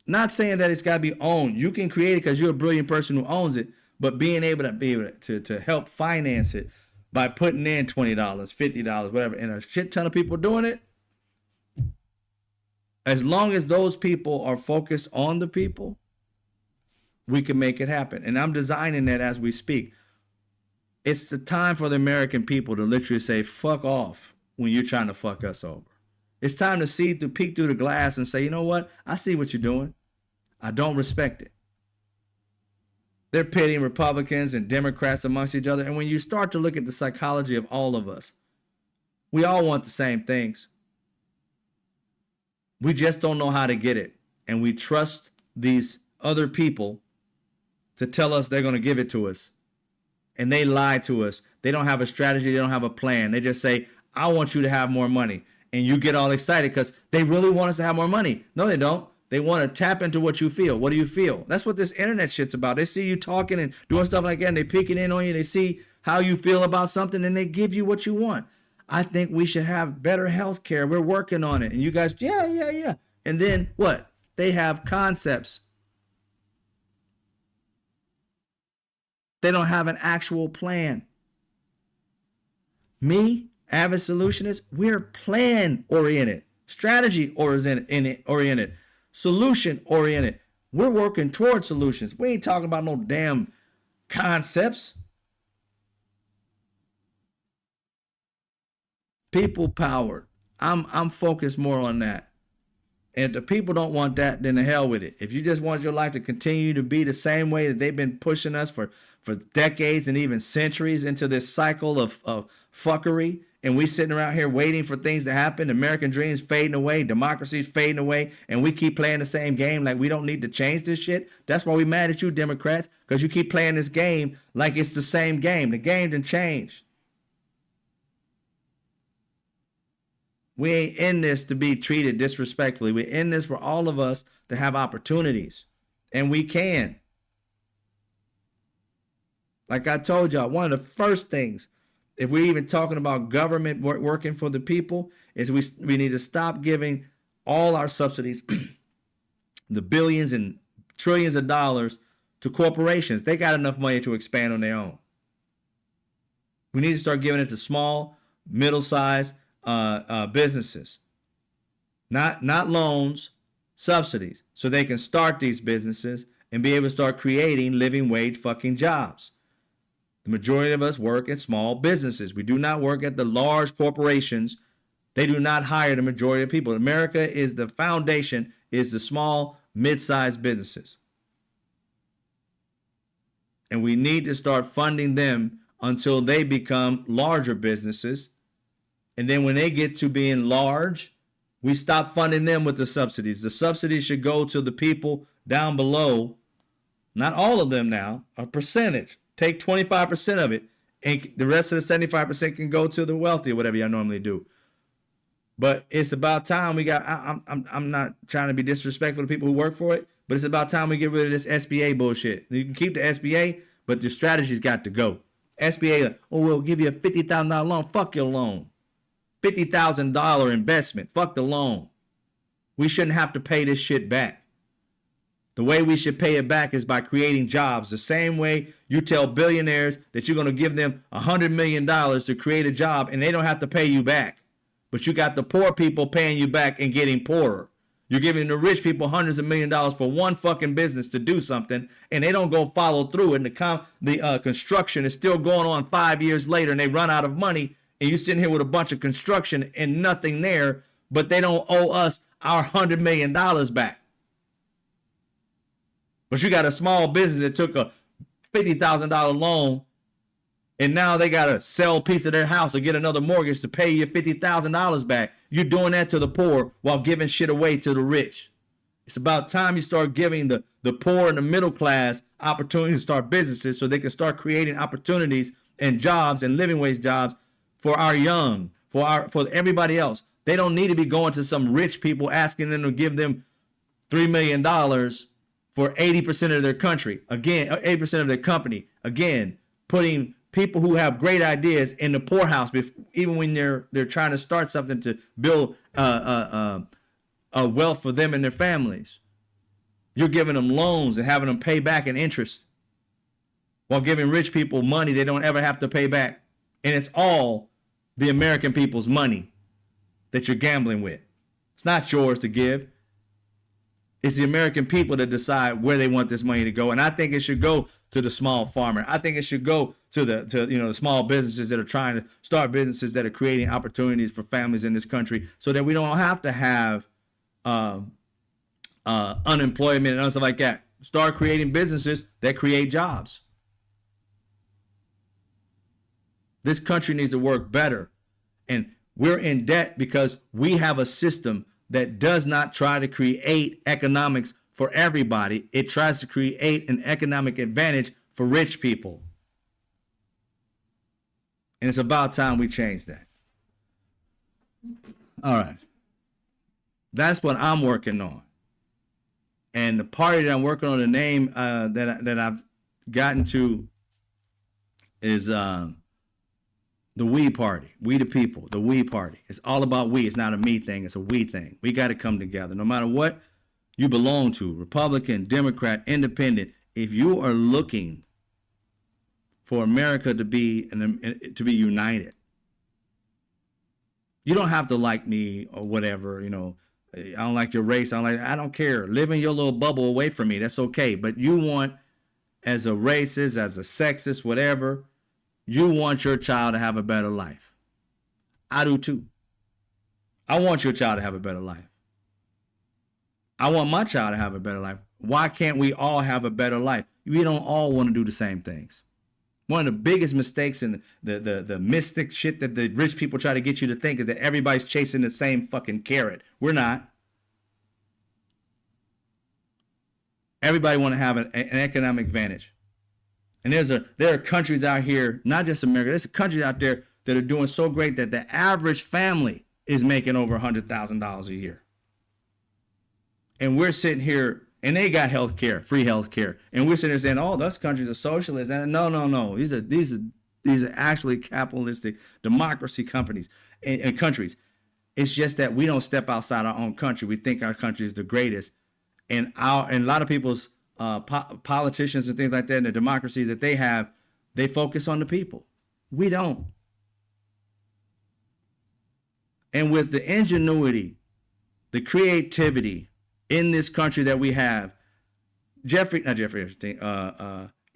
Speaker 1: not saying that it's got to be owned. You can create it because you're a brilliant person who owns it, but being able to help finance it by putting in $20, $50, whatever, and a shit ton of people doing it. As long as those people are focused on the people, we can make it happen. And I'm designing that as we speak. It's the time for the American people to literally say, fuck off when you're trying to fuck us over. It's time to peek through the glass and say, you know what? I see what you're doing. I don't respect it. They're pitting Republicans and Democrats amongst each other. And when you start to look at the psychology of all of us, we all want the same things. We just don't know how to get it. And we trust these other people to tell us they're going to give it to us. And they lie to us. They don't have a strategy. They don't have a plan. They just say, I want you to have more money. And you get all excited because they really want us to have more money. No, they don't. They want to tap into what you feel. What do you feel? That's what this internet shit's about. They see you talking and doing stuff like that, and they peeking in on you. They see how you feel about something, and they give you what you want. I think we should have better health care. We're working on it. And you guys, yeah. And then what? They have concepts. They don't have an actual plan. Me, Avid Solutionist, we're plan-oriented, strategy-oriented, solution-oriented. We're working towards solutions. We ain't talking about no damn concepts. People-powered. I'm focused more on that. And if the people don't want that, then the hell with it. If you just want your life to continue to be the same way that they've been pushing us for decades and even centuries into this cycle of fuckery, and we sitting around here waiting for things to happen, American dreams fading away, democracy's fading away, and we keep playing the same game like we don't need to change this shit. That's why we mad at you, Democrats, because you keep playing this game like it's the same game. The game didn't change. We ain't in this to be treated disrespectfully. We're in this for all of us to have opportunities, and we can. Like I told y'all, one of the first things, if we're even talking about government working for the people, is we need to stop giving all our subsidies, the billions and trillions of dollars, to corporations. They got enough money to expand on their own. We need to start giving it to small, middle-sized businesses. Not loans, subsidies, so they can start these businesses and be able to start creating living wage fucking jobs. The majority of us work at small businesses. We do not work at the large corporations. They do not hire the majority of people. America is the foundation, is the small, mid-sized businesses. And we need to start funding them until they become larger businesses. And then when they get to being large, we stop funding them with the subsidies. The subsidies should go to the people down below, not all of them now, a percentage. Take 25% of it, and the rest of the 75% can go to the wealthy or whatever y'all normally do. But it's about time we got, I'm not trying to be disrespectful to people who work for it, but it's about time we get rid of this SBA bullshit. You can keep the SBA, but the strategy's got to go. SBA, oh, we'll give you a $50,000 loan. Fuck your loan. $50,000 investment. Fuck the loan. We shouldn't have to pay this shit back. The way we should pay it back is by creating jobs. The same way you tell billionaires that you're going to give them $100 million to create a job and they don't have to pay you back. But you got the poor people paying you back and getting poorer. You're giving the rich people hundreds of millions of dollars for one fucking business to do something, and they don't go follow through. And the construction is still going on 5 years later, and they run out of money. And you're sitting here with a bunch of construction and nothing there, but they don't owe us our $100 million back. But you got a small business that took a $50,000 loan, and now they got to sell a piece of their house or get another mortgage to pay you $50,000 back. You're doing that to the poor while giving shit away to the rich. It's about time you start giving the poor and the middle class opportunities to start businesses so they can start creating opportunities and jobs and living wage jobs for our young, for everybody else. They don't need to be going to some rich people asking them to give them $3 million for 80% of their country. Again, 80% of their company. Again, putting people who have great ideas in the poorhouse, even when they're trying to start something to build a wealth for them and their families. You're giving them loans and having them pay back in interest while giving rich people money they don't ever have to pay back. And it's all the American people's money that you're gambling with. It's not yours to give. It's the American people that decide where they want this money to go. And I think it should go to the small farmer. I think it should go to the small businesses that are trying to start businesses that are creating opportunities for families in this country so that we don't have to have unemployment and stuff like that. Start creating businesses that create jobs. This country needs to work better. And we're in debt because we have a system that does not try to create economics for everybody. It tries to create an economic advantage for rich people. And it's about time we change that. All right. That's what I'm working on. And the party that I'm working on, the name that I've gotten to is the We Party. We the people. The We Party. It's all about we. It's not a me thing. It's a we thing. We got to come together. No matter what you belong to, Republican, Democrat, Independent, if you are looking for America to be united, you don't have to like me or whatever. I don't like your race. I don't care. Live in your little bubble away from me. That's okay. But you want, as a racist, as a sexist, whatever, you want your child to have a better life. I do too. I want your child to have a better life. I want my child to have a better life. Why can't we all have a better life? We don't all want to do the same things. One of the biggest mistakes in the mystic shit that the rich people try to get you to think is that everybody's chasing the same fucking carrot. We're not. Everybody want to have an economic advantage. And there are countries out here, not just America, there's countries out there that are doing so great that the average family is making over $100,000 a year. And we're sitting here, and they got health care, free health care. And we're sitting here saying, oh, those countries are socialist. And no. These are actually capitalistic democracy companies and countries. It's just that we don't step outside our own country. We think our country is the greatest. And a lot of people's politicians and things like that in the democracy that they have, they focus on the people. We don't. And with the ingenuity, the creativity in this country that we have,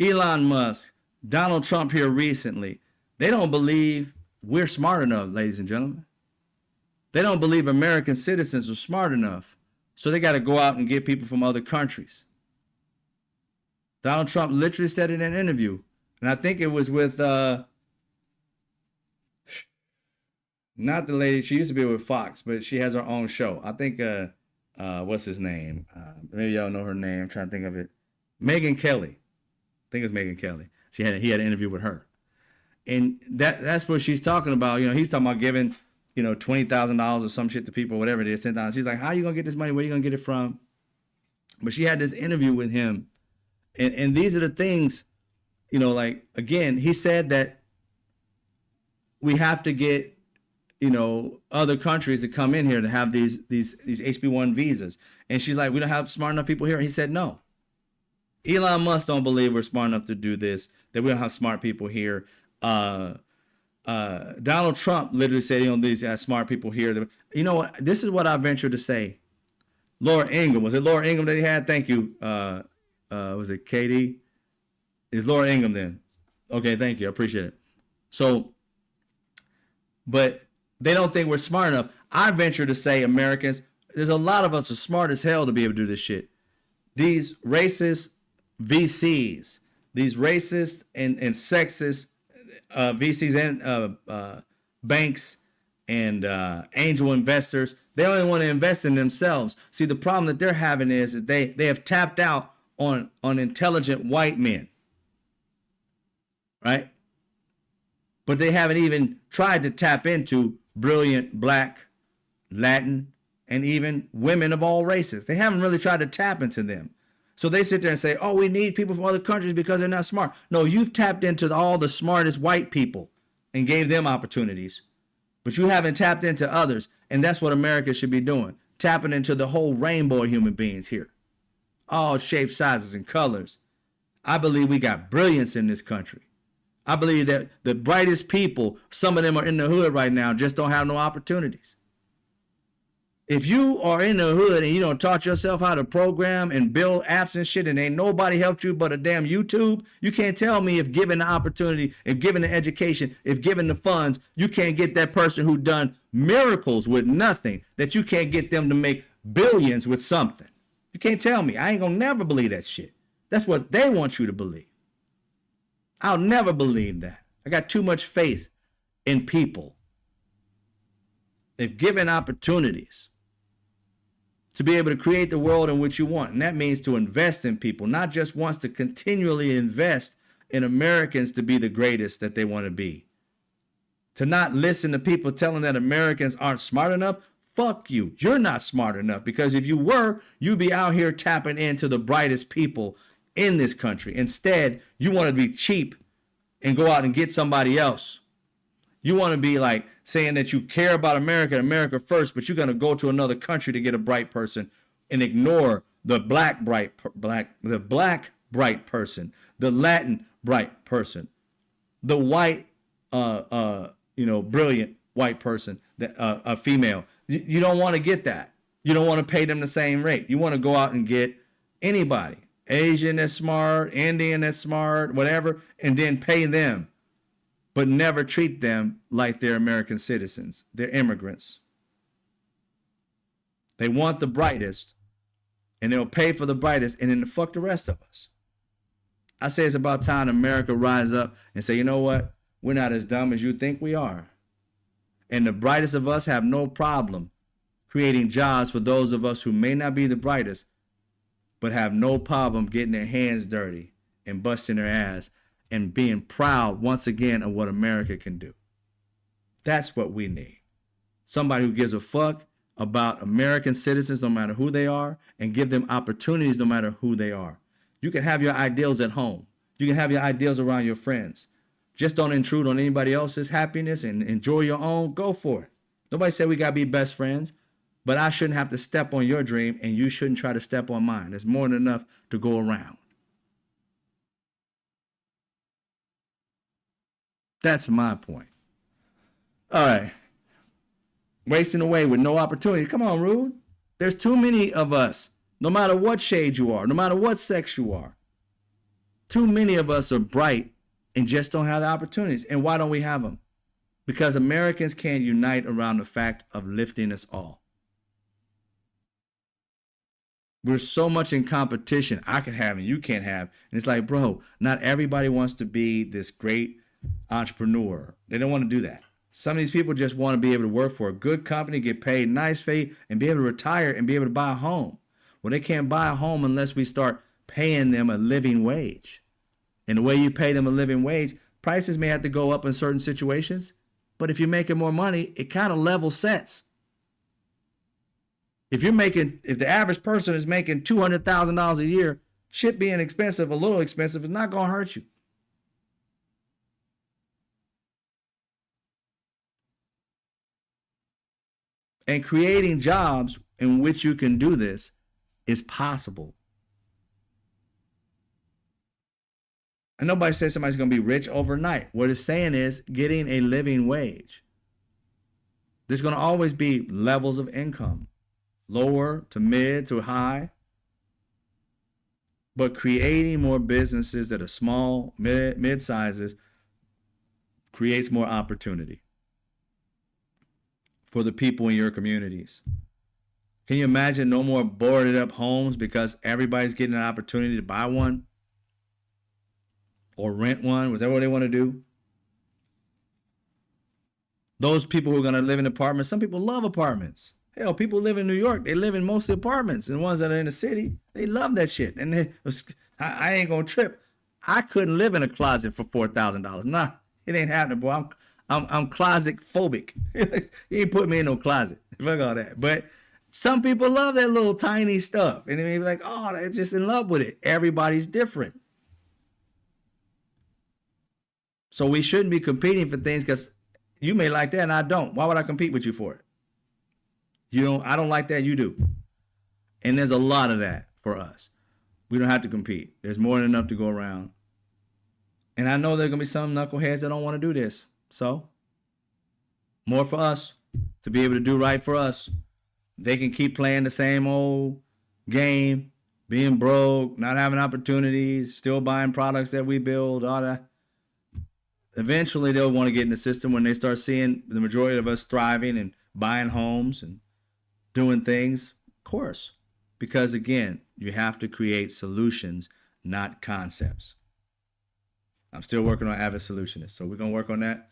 Speaker 1: Elon Musk, Donald Trump here recently, they don't believe we're smart enough, ladies and gentlemen. They don't believe American citizens are smart enough. So they got to go out and get people from other countries. Donald Trump literally said in an interview, and I think it was with, not the lady, she used to be with Fox, but she has her own show. I think, what's his name? Maybe y'all know her name. I'm trying to think of it. Megyn Kelly. I think it was Megyn Kelly. He had an interview with her. And that's what she's talking about. He's talking about giving, $20,000 or some shit to people, whatever it is, $10,000. She's like, how are you going to get this money? Where are you going to get it from? But she had this interview with him. And these are the things, again, he said that we have to get, other countries to come in here to have these HB1 visas. And she's like, we don't have smart enough people here. And he said, no. Elon Musk don't believe we're smart enough to do this, that we don't have smart people here. Donald Trump literally said, these smart people here. You know what? This is what I venture to say. Laura Ingraham. Was it Laura Ingraham that he had? Thank you. Was it KD? Is Laura Ingraham then? Okay, thank you. I appreciate it. So, but they don't think we're smart enough. I venture to say, Americans, there's a lot of us are smart as hell to be able to do this shit. These racist VCs, these racist and sexist VCs and banks and angel investors, they only want to invest in themselves. See, the problem that they're having is they have tapped out on intelligent white men, right? But they haven't even tried to tap into brilliant black, Latin, and even women of all races. They haven't really tried to tap into them. So they sit there and say, oh, we need people from other countries because they're not smart. No, you've tapped into all the smartest white people and gave them opportunities. But you haven't tapped into others. And that's what America should be doing. Tapping into the whole rainbow of human beings here. All shapes, sizes, and colors. I believe we got brilliance in this country. I believe that the brightest people, some of them are in the hood right now, just don't have no opportunities. If you are in the hood and you don't taught yourself how to program and build apps and shit and ain't nobody helped you but a damn YouTube, you can't tell me if given the opportunity, if given the education, if given the funds, you can't get that person who done miracles with nothing, that you can't get them to make billions with something. You can't tell me. I ain't gonna never believe that shit. That's what they want you to believe. I'll never believe that. I got too much faith in people. If given opportunities to be able to create the world in which you want, and that means to invest in people, not just once, to continually invest in Americans to be the greatest that they want to be. To not listen to people telling that Americans aren't smart enough. Fuck you. You're not smart enough, because if you were, you'd be out here tapping into the brightest people in this country. Instead, you want to be cheap and go out and get somebody else. You want to be like saying that you care about America and America first, but you're going to go to another country to get a bright person and ignore the black bright person, the Latin bright person, the white, brilliant white person, a female. You don't want to get that. You don't want to pay them the same rate. You want to go out and get anybody, Asian that's smart, Indian that's smart, whatever, and then pay them, but never treat them like they're American citizens. They're immigrants. They want the brightest, And they'll pay for the brightest and then fuck the rest of us. I say it's about time America rise up and say, you know what? We're not as dumb as you think we are. And the brightest of us have no problem creating jobs for those of us who may not be the brightest, but have no problem getting their hands dirty and busting their ass and being proud once again of what America can do. That's what we need. Somebody who gives a fuck about American citizens, no matter who they are, and give them opportunities no matter who they are. You can have your ideals at home. You can have your ideals around your friends. Just don't intrude on anybody else's happiness and enjoy your own. Go for it. Nobody said we got to be best friends, but I shouldn't have to step on your dream and you shouldn't try to step on mine. There's more than enough to go around. That's my point. All right. Wasting away with no opportunity. Come on, Rude. There's too many of us, no matter what shade you are, no matter what sex you are. Too many of us are bright and just don't have the opportunities. And why don't we have them? Because Americans can't unite around the fact of lifting us all. We're so much in competition. I can have and you can't have. And it's like, bro, not everybody wants to be this great entrepreneur. They don't want to do that. Some of these people just want to be able to work for a good company, get paid nice pay, and be able to retire and be able to buy a home. Well, they can't buy a home unless we start paying them a living wage. And the way you pay them a living wage, prices may have to go up in certain situations, but if you're making more money, it kind of level sets. If the average person is making $200,000 a year, shit being expensive, a little expensive, is not going to hurt you. And creating jobs in which you can do this is possible. And nobody says somebody's going to be rich overnight. What it's saying is getting a living wage. There's going to always be levels of income, lower to mid to high. But creating more businesses that are small, mid sizes, creates more opportunity for the people in your communities. Can you imagine no more boarded up homes because everybody's getting an opportunity to buy one or rent one? Was that what they want to do? Those people who are going to live in apartments, some people love apartments. Hell, people live in New York. They live in mostly apartments. And the ones that are in the city, they love that shit. And I ain't going to trip. I couldn't live in a closet for $4,000. Nah, it ain't happening, boy. I'm closet phobic. You ain't put me in no closet. Fuck all that. But some people love that little tiny stuff. And they be like, oh, they're just in love with it. Everybody's different. So we shouldn't be competing for things because you may like that and I don't. Why would I compete with you for it? I don't like that, you do. And there's a lot of that for us. We don't have to compete. There's more than enough to go around. And I know there's going to be some knuckleheads that don't want to do this. So, more for us to be able to do right for us. They can keep playing the same old game, being broke, not having opportunities, still buying products that we build, all that. Eventually, they'll want to get in the system when they start seeing the majority of us thriving and buying homes and doing things. Of course, because again, you have to create solutions, not concepts. I'm still working on Avid Solutionist, so we're going to work on that.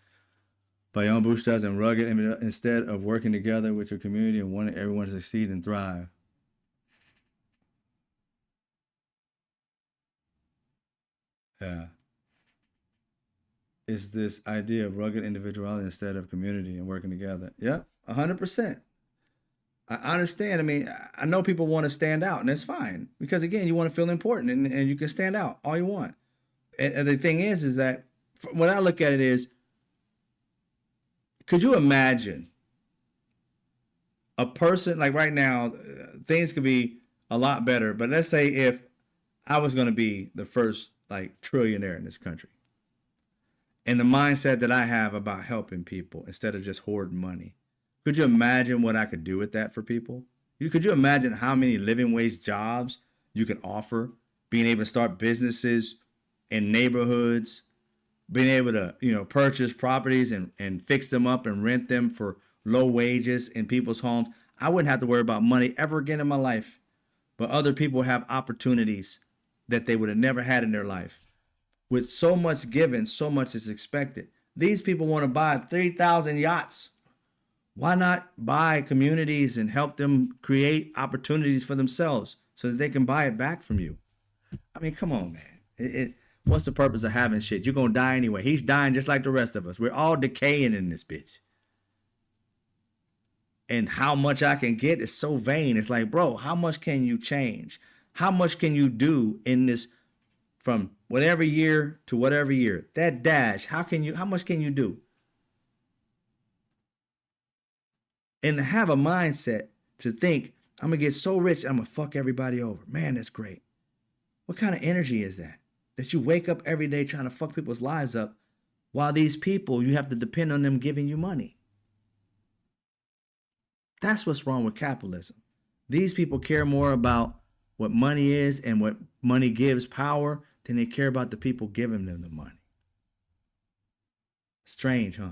Speaker 1: By your own bootstraps and rugged, instead of working together with your community and wanting everyone to succeed and thrive. Yeah. It's this idea of rugged individuality instead of community and working together. Yep, 100%. I understand. I mean, I know people want to stand out, and that's fine. Because, again, you want to feel important, and you can stand out all you want. And the thing is that when I look at it is, could you imagine a person, like right now, things could be a lot better, but let's say if I was going to be the first, like, trillionaire in this country, and the mindset that I have about helping people instead of just hoarding money. Could you imagine what I could do with that for people? Could you imagine how many living wage jobs you can offer, being able to start businesses in neighborhoods, being able to, purchase properties and fix them up and rent them for low wages in people's homes? I wouldn't have to worry about money ever again in my life. but other people have opportunities that they would have never had in their life. With so much given, so much is expected. These people want to buy 3,000 yachts. Why not buy communities and help them create opportunities for themselves so that they can buy it back from you? I mean, come on, man. What's the purpose of having shit? You're going to die anyway. He's dying just like the rest of us. We're all decaying in this bitch. And how much I can get is so vain. It's like, bro, how much can you change? How much can you do in this from whatever year to whatever year? That dash, how much can you do? And to have a mindset to think, I'm going to get so rich, I'm going to fuck everybody over. Man, that's great. What kind of energy is that? That you wake up every day trying to fuck people's lives up while these people, you have to depend on them giving you money. That's what's wrong with capitalism. These people care more about what money is and what money gives power than they care about the people giving them the money. Strange, huh?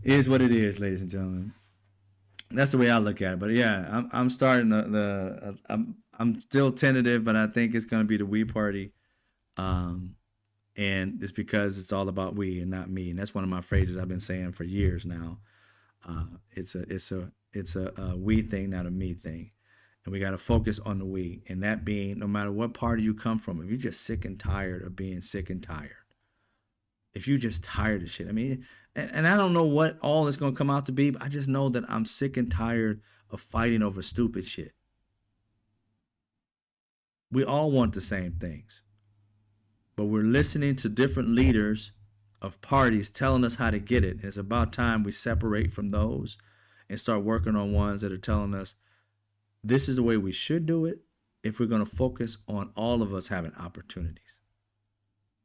Speaker 1: It is what it is, ladies and gentlemen. That's the way I look at it. But yeah, I'm starting I'm still tentative, but I think it's going to be the we party. And it's because it's all about we and not me. And that's one of my phrases I've been saying for years now. It's a we thing, not a me thing. And we got to focus on the we. And that being, no matter what party you come from, if you're just sick and tired of being sick and tired, if you're just tired of shit, I mean, and I don't know what all it's going to come out to be, but I just know that I'm sick and tired of fighting over stupid shit. We all want the same things, but we're listening to different leaders of parties telling us how to get it. And it's about time we separate from those and start working on ones that are telling us this is the way we should do it if we're going to focus on all of us having opportunities.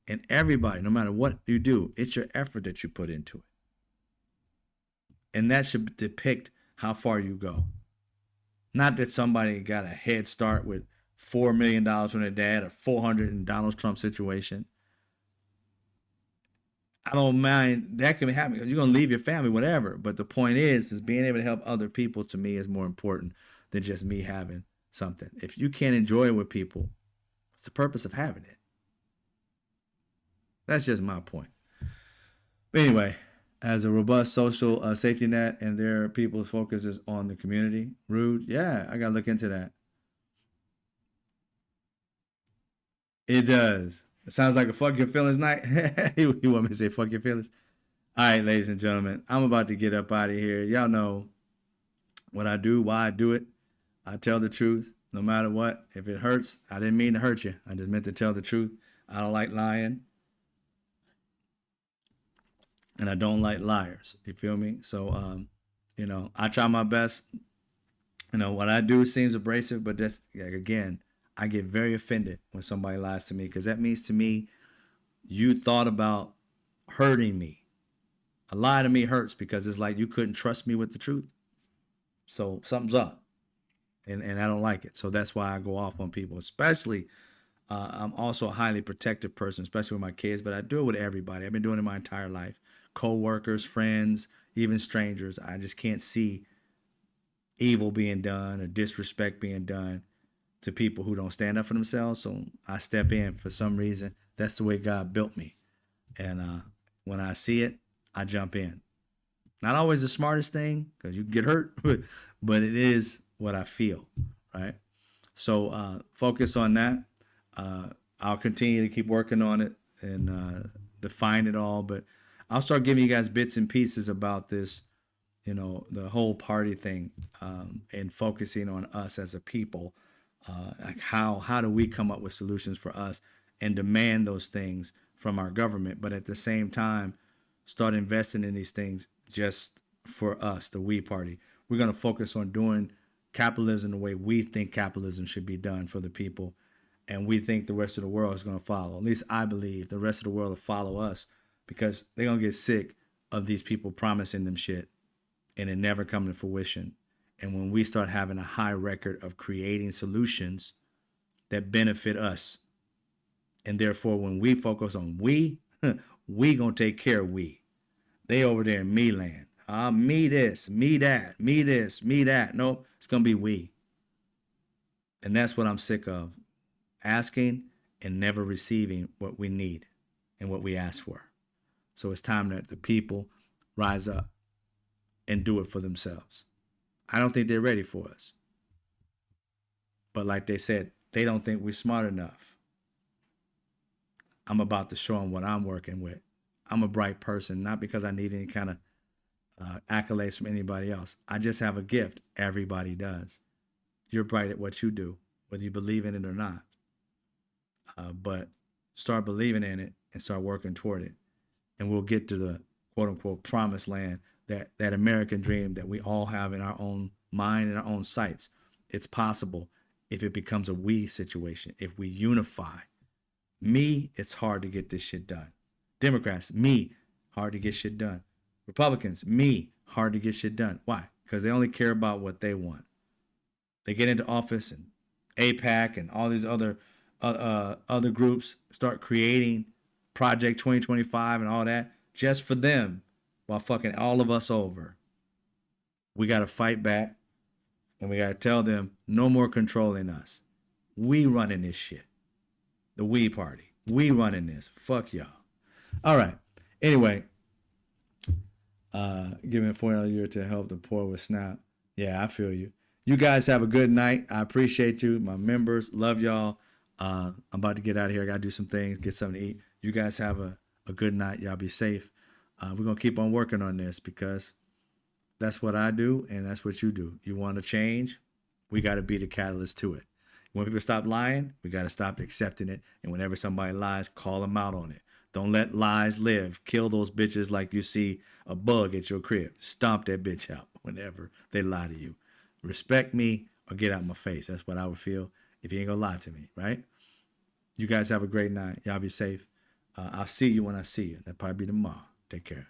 Speaker 1: And everybody, no matter what you do, it's your effort that you put into it. And that should depict how far you go. Not that somebody got a head start with $4 million from their dad or 400 in Donald Trump's situation. I don't mind. That can happen. You're going to leave your family, whatever. But the point is being able to help other people, to me, is more important than just me having something. If you can't enjoy it with people, what's the purpose of having it? That's just my point. But anyway, as a robust social safety net and their people's focus is on the community, rude, yeah, I got to look into that. It does. It sounds like a fuck your feelings night. You want me to say fuck your feelings? All right, ladies and gentlemen, I'm about to get up out of here. Y'all know what I do, why I do it. I tell the truth, no matter what. If it hurts, I didn't mean to hurt you. I just meant to tell the truth. I don't like lying. And I don't like liars. You feel me? So, I try my best. What I do seems abrasive, but that's, again, I get very offended when somebody lies to me, because that means to me, you thought about hurting me. A lie to me hurts because it's like you couldn't trust me with the truth. So something's up, and I don't like it. So that's why I go off on people, especially I'm also a highly protective person, especially with my kids, but I do it with everybody. I've been doing it my entire life. Co-workers, friends, even strangers. I just can't see evil being done or disrespect being done to people who don't stand up for themselves. So I step in for some reason. That's the way God built me. And when I see it, I jump in. Not always the smartest thing, because you can get hurt, but it is what I feel, right? So focus on that. I'll continue to keep working on it and define it all, but I'll start giving you guys bits and pieces about this, the whole party thing, and focusing on us as a people. Like how do we come up with solutions for us and demand those things from our government, but at the same time start investing in these things just for us, the we party. We're going to focus on doing capitalism the way we think capitalism should be done for the people, and we think the rest of the world is going to follow. At least I believe the rest of the world will follow us, because they're going to get sick of these people promising them shit and it never coming to fruition. And when we start having a high record of creating solutions that benefit us, and therefore when we focus on we gonna take care of we. They over there in me land. Me this, me that, me this, me that. No, it's gonna be we. And that's what I'm sick of. Asking and never receiving what we need and what we ask for. So it's time that the people rise up and do it for themselves. I don't think they're ready for us. But like they said, they don't think we're smart enough. I'm about to show them what I'm working with. I'm a bright person, not because I need any kind of accolades from anybody else. I just have a gift. Everybody does. You're bright at what you do, whether you believe in it or not. But start believing in it and start working toward it. And we'll get to the quote unquote promised land, that American dream that we all have in our own mind and our own sights. It's possible if it becomes a we situation, if we unify. Me, it's hard to get this shit done. Democrats, me, hard to get shit done. Republicans, me, hard to get shit done. Why? Because they only care about what they want. They get into office and AIPAC and all these other groups start creating Project 2025 and all that just for them while fucking all of us over. We got to fight back and we got to tell them no more controlling us. We running this shit. The we party. We running this. Fuck y'all. All right. Anyway, giving $4 a year to help the poor with SNAP. Yeah, I feel you. You guys have a good night. I appreciate you. My members, love y'all. I'm about to get out of here. I got to do some things, get something to eat. You guys have a good night. Y'all be safe. We're going to keep on working on this because that's what I do and that's what you do. You want to change? We got to be the catalyst to it. When people stop lying, we got to stop accepting it. And whenever somebody lies, call them out on it. Don't let lies live. Kill those bitches like you see a bug at your crib. Stomp that bitch out whenever they lie to you. Respect me or get out my face. That's what I would feel if you ain't gonna lie to me, right? You guys have a great night. Y'all be safe. I'll see you when I see you. That'll probably be tomorrow. Take care.